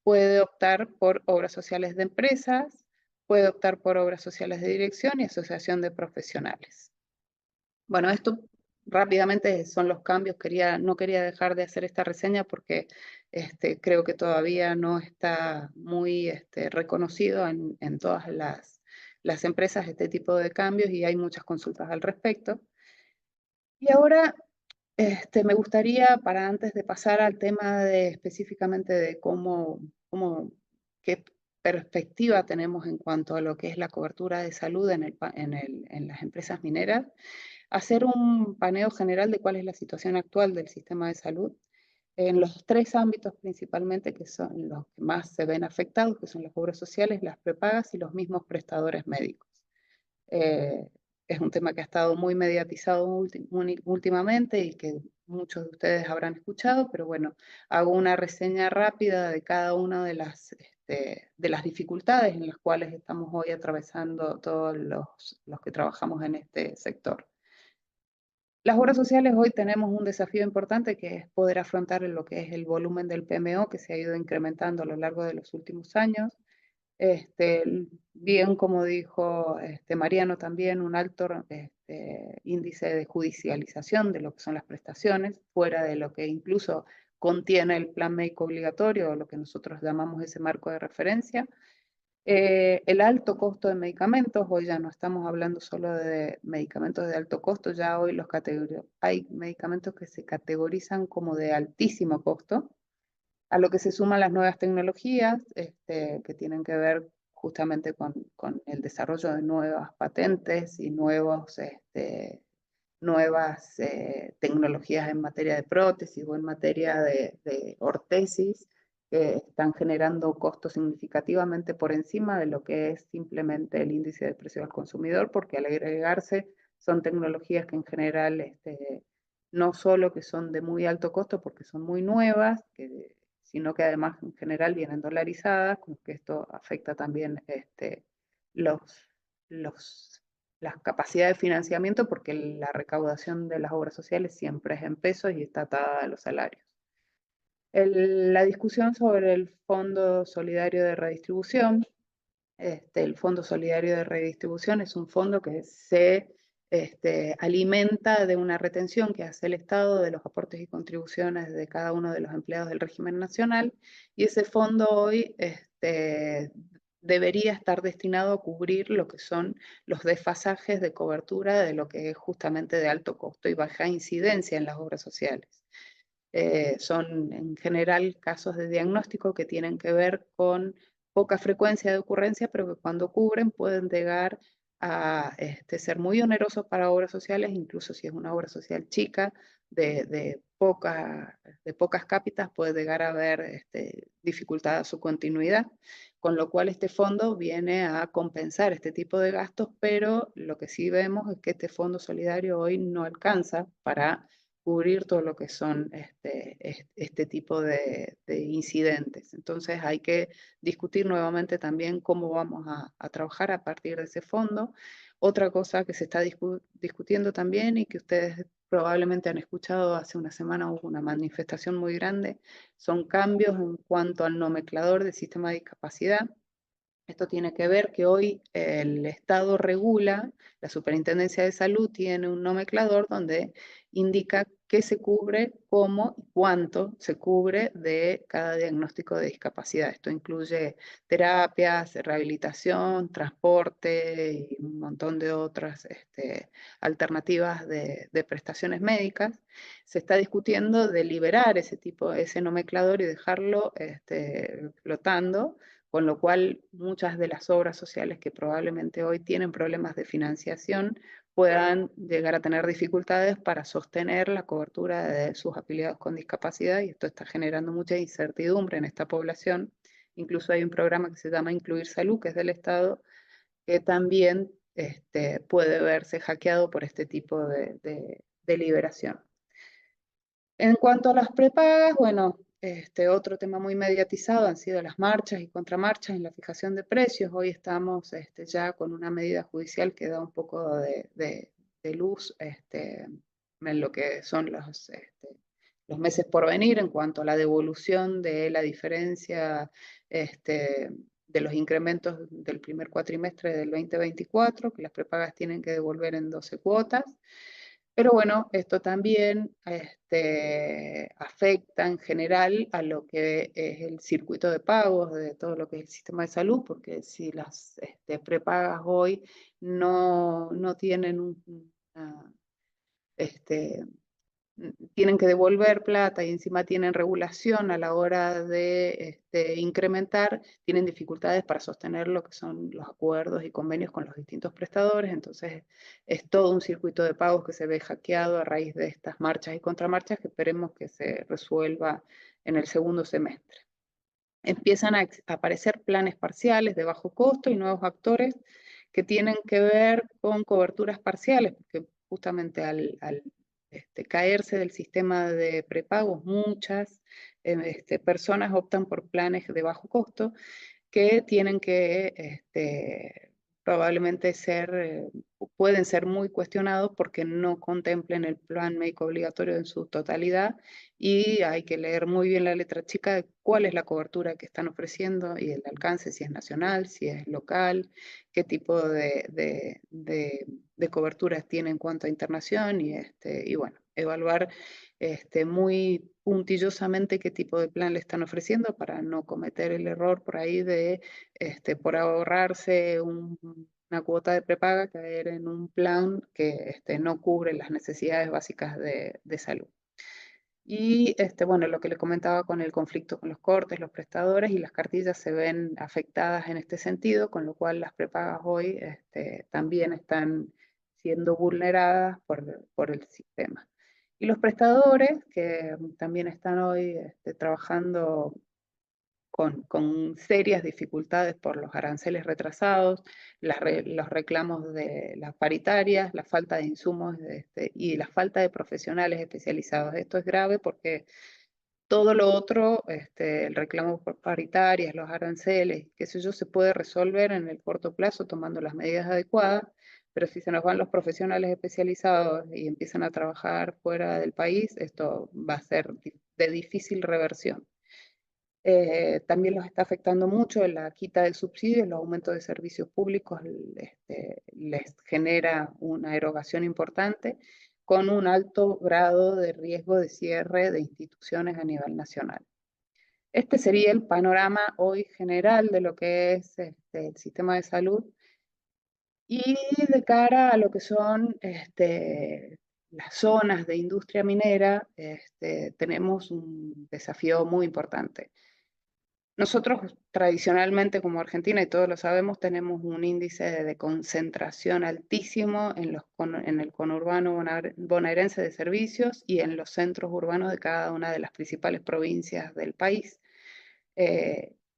puede optar por obras sociales de empresas, puede optar por obras sociales de dirección y asociación de profesionales. Bueno, esto rápidamente son los cambios. No quería dejar de hacer esta reseña porque creo que todavía no está muy reconocido en todas las empresas este tipo de cambios y hay muchas consultas al respecto. Y ahora me gustaría, para antes de pasar al tema específicamente de qué perspectiva tenemos en cuanto a lo que es la cobertura de salud en las empresas mineras, hacer un paneo general de cuál es la situación actual del sistema de salud en los 3 ámbitos principalmente que son los que más se ven afectados, que son las obras sociales, las prepagas y los mismos prestadores médicos. Es un tema que ha estado muy mediatizado últimamente y que muchos de ustedes habrán escuchado, pero bueno, hago una reseña rápida de cada una de las dificultades en las cuales estamos hoy atravesando todos los que trabajamos en este sector. Las obras sociales hoy tenemos un desafío importante que es poder afrontar lo que es el volumen del PMO que se ha ido incrementando a lo largo de los últimos años. Bien, como dijo Mariano también, un alto índice de judicialización de lo que son las prestaciones, fuera de lo que incluso contiene el plan médico obligatorio, o lo que nosotros llamamos ese marco de referencia. El alto costo de medicamentos, hoy ya no estamos hablando solo de medicamentos de alto costo, ya hoy hay medicamentos que se categorizan como de altísimo costo, a lo que se suman las nuevas tecnologías que tienen que ver justamente con el desarrollo de nuevas patentes y nuevas tecnologías en materia de prótesis o en materia de ortesis, que están generando costos significativamente por encima de lo que es simplemente el índice de precio al consumidor, porque al agregarse son tecnologías que en general no solo que son de muy alto costo porque son muy nuevas, sino que además en general vienen dolarizadas, con que esto afecta también las capacidades de financiamiento, porque la recaudación de las obras sociales siempre es en pesos y está atada a los salarios. La discusión sobre el Fondo Solidario de Redistribución. El Fondo Solidario de Redistribución es un fondo que se alimenta de una retención que hace el Estado de los aportes y contribuciones de cada uno de los empleados del régimen nacional, y ese fondo hoy debería estar destinado a cubrir lo que son los desfasajes de cobertura de lo que es justamente de alto costo y baja incidencia en las obras sociales. Son en general casos de diagnóstico que tienen que ver con poca frecuencia de ocurrencia, pero que cuando cubren pueden llegar a ser muy onerosos para obras sociales, incluso si es una obra social chica, de pocas cápitas, puede llegar a haber dificultad a su continuidad, con lo cual este fondo viene a compensar este tipo de gastos, pero lo que sí vemos es que este fondo solidario hoy no alcanza para cubrir todo lo que son este tipo de incidentes. Entonces hay que discutir nuevamente también cómo vamos a trabajar a partir de ese fondo. Otra cosa que se está discutiendo también y que ustedes probablemente han escuchado, hace una semana hubo una manifestación muy grande, son cambios en cuanto al nomenclador del sistema de discapacidad. Esto tiene que ver que hoy el Estado regula, la Superintendencia de Salud tiene un nomenclador donde indica qué se cubre, cómo y cuánto se cubre de cada diagnóstico de discapacidad. Esto incluye terapias, rehabilitación, transporte y un montón de otras alternativas de prestaciones médicas. Se está discutiendo de liberar ese nomenclador y dejarlo flotando, con lo cual muchas de las obras sociales que probablemente hoy tienen problemas de financiación puedan llegar a tener dificultades para sostener la cobertura de sus afiliados con discapacidad, y esto está generando mucha incertidumbre en esta población. Incluso hay un programa que se llama Incluir Salud, que es del Estado, que también puede verse hackeado por este tipo de liberación. En cuanto a las prepagas, bueno, otro tema muy mediatizado han sido las marchas y contramarchas en la fijación de precios. Hoy estamos ya con una medida judicial que da un poco de luz en lo que son los meses por venir en cuanto a la devolución de la diferencia de los incrementos del primer cuatrimestre del 2024, que las prepagas tienen que devolver en 12 cuotas. Pero bueno, esto también afecta en general a lo que es el circuito de pagos de todo lo que es el sistema de salud, porque si las prepagas hoy no tienen tienen que devolver plata y encima tienen regulación a la hora de incrementar, tienen dificultades para sostener lo que son los acuerdos y convenios con los distintos prestadores. Entonces es todo un circuito de pagos que se ve hackeado a raíz de estas marchas y contramarchas, que esperemos que se resuelva en el segundo semestre. Empiezan a aparecer planes parciales de bajo costo y nuevos actores que tienen que ver con coberturas parciales, porque justamente al caerse del sistema de prepagos, muchas personas optan por planes de bajo costo que tienen que probablemente pueden ser muy cuestionados porque no contemplen el plan médico obligatorio en su totalidad, y hay que leer muy bien la letra chica de cuál es la cobertura que están ofreciendo y el alcance, si es nacional, si es local, qué tipo de coberturas tiene en cuanto a internación, y bueno, evaluar muy puntillosamente qué tipo de plan le están ofreciendo para no cometer el error por ahí de, por ahorrarse una cuota de prepaga, caer en un plan que no cubre las necesidades básicas de salud. Y bueno, lo que le comentaba con el conflicto con los cortes, los prestadores y las cartillas se ven afectadas en este sentido, con lo cual las prepagas hoy también están siendo vulneradas por el sistema. Y los prestadores, que también están hoy trabajando con serias dificultades por los aranceles retrasados, los reclamos de las paritarias, la falta de insumos y la falta de profesionales especializados. Esto es grave porque todo lo otro, el reclamo por paritarias, los aranceles, qué sé yo, se puede resolver en el corto plazo tomando las medidas adecuadas, pero si se nos van los profesionales especializados y empiezan a trabajar fuera del país, esto va a ser de difícil reversión. También los está afectando mucho la quita del subsidio, el aumento de servicios públicos les genera una erogación importante, con un alto grado de riesgo de cierre de instituciones a nivel nacional. Este sería el panorama hoy general de lo que es el sistema de salud, y de cara a lo que son las zonas de industria minera, tenemos un desafío muy importante. Nosotros tradicionalmente como Argentina, y todos lo sabemos, tenemos un índice de concentración altísimo en el conurbano bonaerense de servicios y en los centros urbanos de cada una de las principales provincias del país.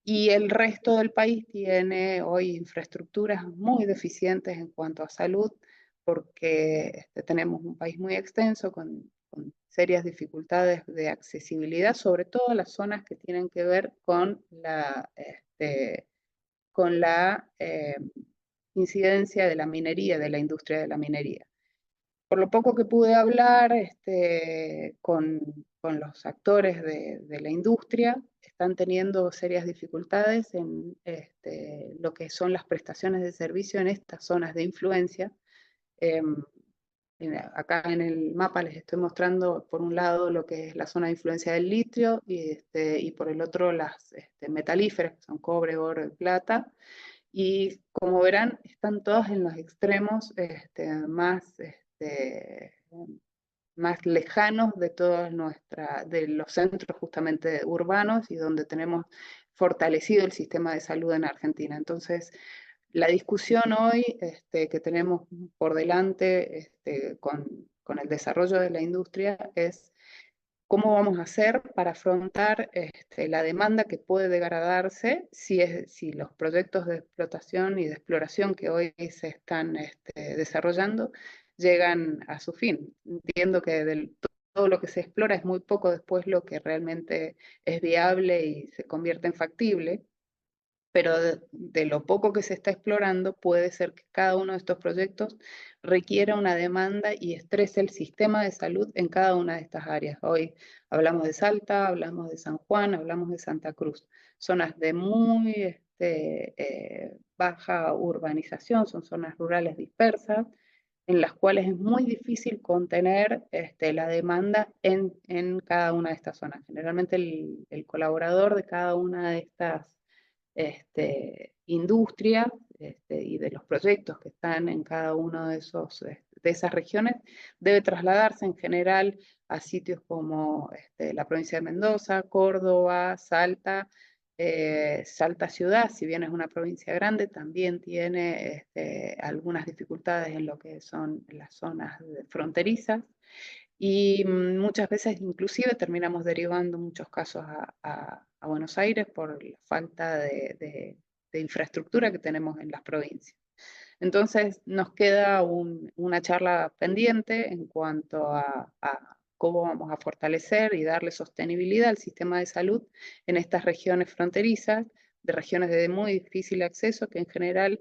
Y el resto del país tiene hoy infraestructuras muy deficientes en cuanto a salud, porque tenemos un país muy extenso con serias dificultades de accesibilidad, sobre todo las zonas que tienen que ver con la incidencia de la minería, de la industria de la minería. Por lo poco que pude hablar con los actores de la industria, están teniendo serias dificultades en lo que son las prestaciones de servicio en estas zonas de influencia. acá en el mapa les estoy mostrando por un lado lo que es la zona de influencia del litio y por el otro las metalíferas, que son cobre, oro y plata. Y como verán, están todas en los extremos más lejanos de de los centros justamente urbanos y donde tenemos fortalecido el sistema de salud en Argentina. Entonces, la discusión hoy que tenemos por delante con el desarrollo de la industria es cómo vamos a hacer para afrontar la demanda que puede llegar a darse si los proyectos de explotación y de exploración que hoy se están desarrollando llegan a su fin. Entiendo que todo lo que se explora es muy poco después lo que realmente es viable y se convierte en factible, pero de lo poco que se está explorando puede ser que cada uno de estos proyectos requiera una demanda y estrese el sistema de salud en cada una de estas áreas. Hoy hablamos de Salta, hablamos de San Juan, hablamos de Santa Cruz, zonas de muy baja urbanización, son zonas rurales dispersas, en las cuales es muy difícil contener la demanda en cada una de estas zonas. Generalmente el colaborador de cada una de estas industria y de los proyectos que están en cada uno de esas regiones, debe trasladarse en general a sitios como la provincia de Mendoza, Córdoba, Salta. Salta ciudad, si bien es una provincia grande, también tiene algunas dificultades en lo que son las zonas fronterizas y muchas veces inclusive terminamos derivando muchos casos a Buenos Aires por la falta de infraestructura que tenemos en las provincias. Entonces nos queda una charla pendiente en cuanto a cómo vamos a fortalecer y darle sostenibilidad al sistema de salud en estas regiones fronterizas, de regiones de muy difícil acceso que en general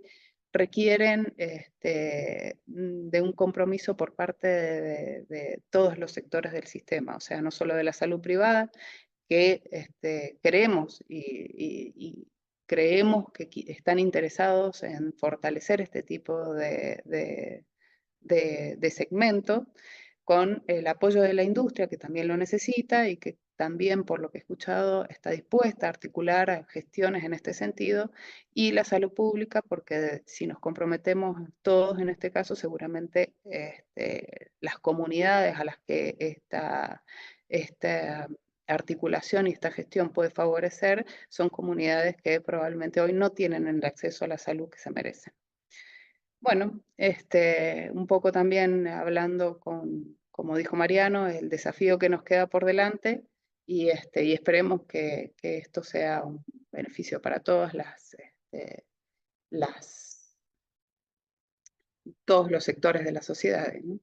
requieren de un compromiso por parte de todos los sectores del sistema, o sea, no solo de la salud privada, que queremos y creemos que están interesados en fortalecer este tipo de segmento con el apoyo de la industria, que también lo necesita y que también, por lo que he escuchado, está dispuesta a articular gestiones en este sentido, y la salud pública, porque si nos comprometemos todos en este caso, seguramente las comunidades a las que esta articulación y esta gestión puede favorecer son comunidades que probablemente hoy no tienen el acceso a la salud que se merecen. Bueno, un poco también hablando como dijo Mariano, el desafío que nos queda por delante y esperemos que esto sea un beneficio para todas todos los sectores de la sociedad, ¿no?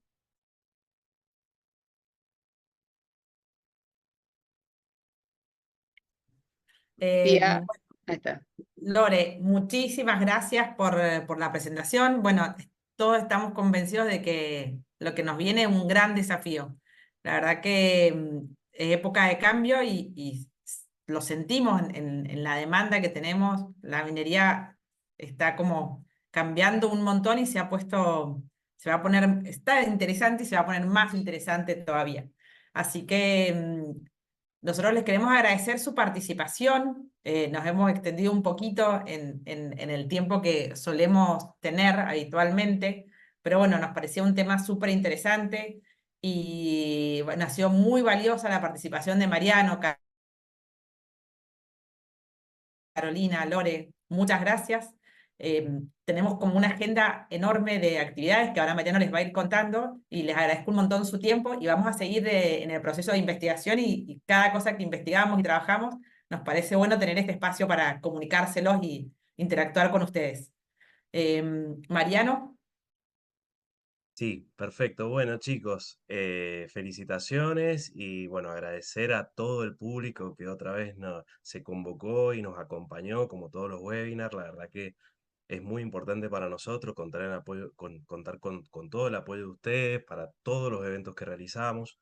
Pía, ahí está. Lore, muchísimas gracias por la presentación. Bueno, todos estamos convencidos de que lo que nos viene es un gran desafío. La verdad que es época de cambio y lo sentimos en la demanda que tenemos. La minería está como cambiando un montón y se va a poner, está interesante y se va a poner más interesante todavía. Así que nosotros les queremos agradecer su participación. Nos hemos extendido un poquito en el tiempo que solemos tener habitualmente, pero bueno, nos parecía un tema súper interesante y bueno, ha sido muy valiosa la participación de Mariano, Carolina, Lore, muchas gracias. Tenemos como una agenda enorme de actividades que ahora Mariano les va a ir contando y les agradezco un montón su tiempo y vamos a seguir en el proceso de investigación y cada cosa que investigamos y trabajamos nos parece bueno tener este espacio para comunicárselos y interactuar con ustedes. Mariano. Sí, perfecto. Bueno, chicos, felicitaciones y bueno, agradecer a todo el público que otra vez se convocó y nos acompañó, como todos los webinars. La verdad que es muy importante para nosotros contar con todo el apoyo de ustedes para todos los eventos que realizamos.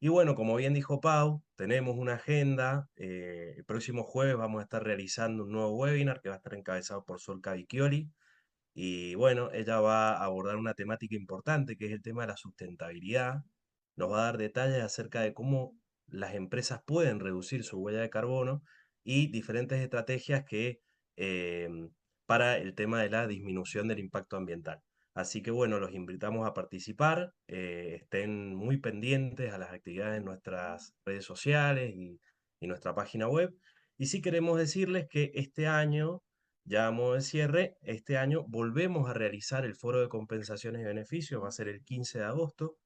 Y bueno, como bien dijo Pau, tenemos una agenda. El próximo jueves vamos a estar realizando un nuevo webinar que va a estar encabezado por Sol Cavicchioli. Y bueno, ella va a abordar una temática importante que es el tema de la sustentabilidad. Nos va a dar detalles acerca de cómo las empresas pueden reducir su huella de carbono y diferentes estrategias para el tema de la disminución del impacto ambiental. Así que bueno, los invitamos a participar, estén muy pendientes a las actividades en nuestras redes sociales y nuestra página web. Y sí queremos decirles que este año, ya a modo de cierre, este año volvemos a realizar el foro de compensaciones y beneficios, va a ser el 15 de agosto.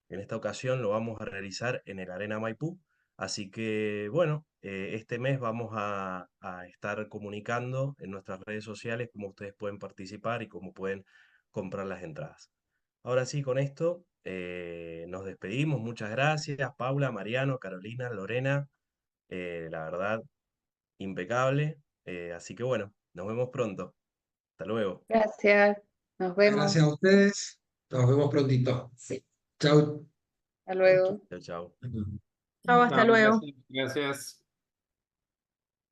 En esta ocasión lo vamos a realizar en el Arena Maipú. Así que, bueno, este mes vamos a estar comunicando en nuestras redes sociales cómo ustedes pueden participar y cómo pueden comprar las entradas. Ahora sí, con esto nos despedimos. Muchas gracias, Paula, Mariano, Carolina, Lorena. La verdad, impecable. Así que, bueno, nos vemos pronto. Hasta luego. Gracias, nos vemos. Gracias a ustedes. Nos vemos prontito. Sí, Chau. hasta luego. Chao, chao. Chao, hasta No, luego. gracias.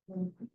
Gracias.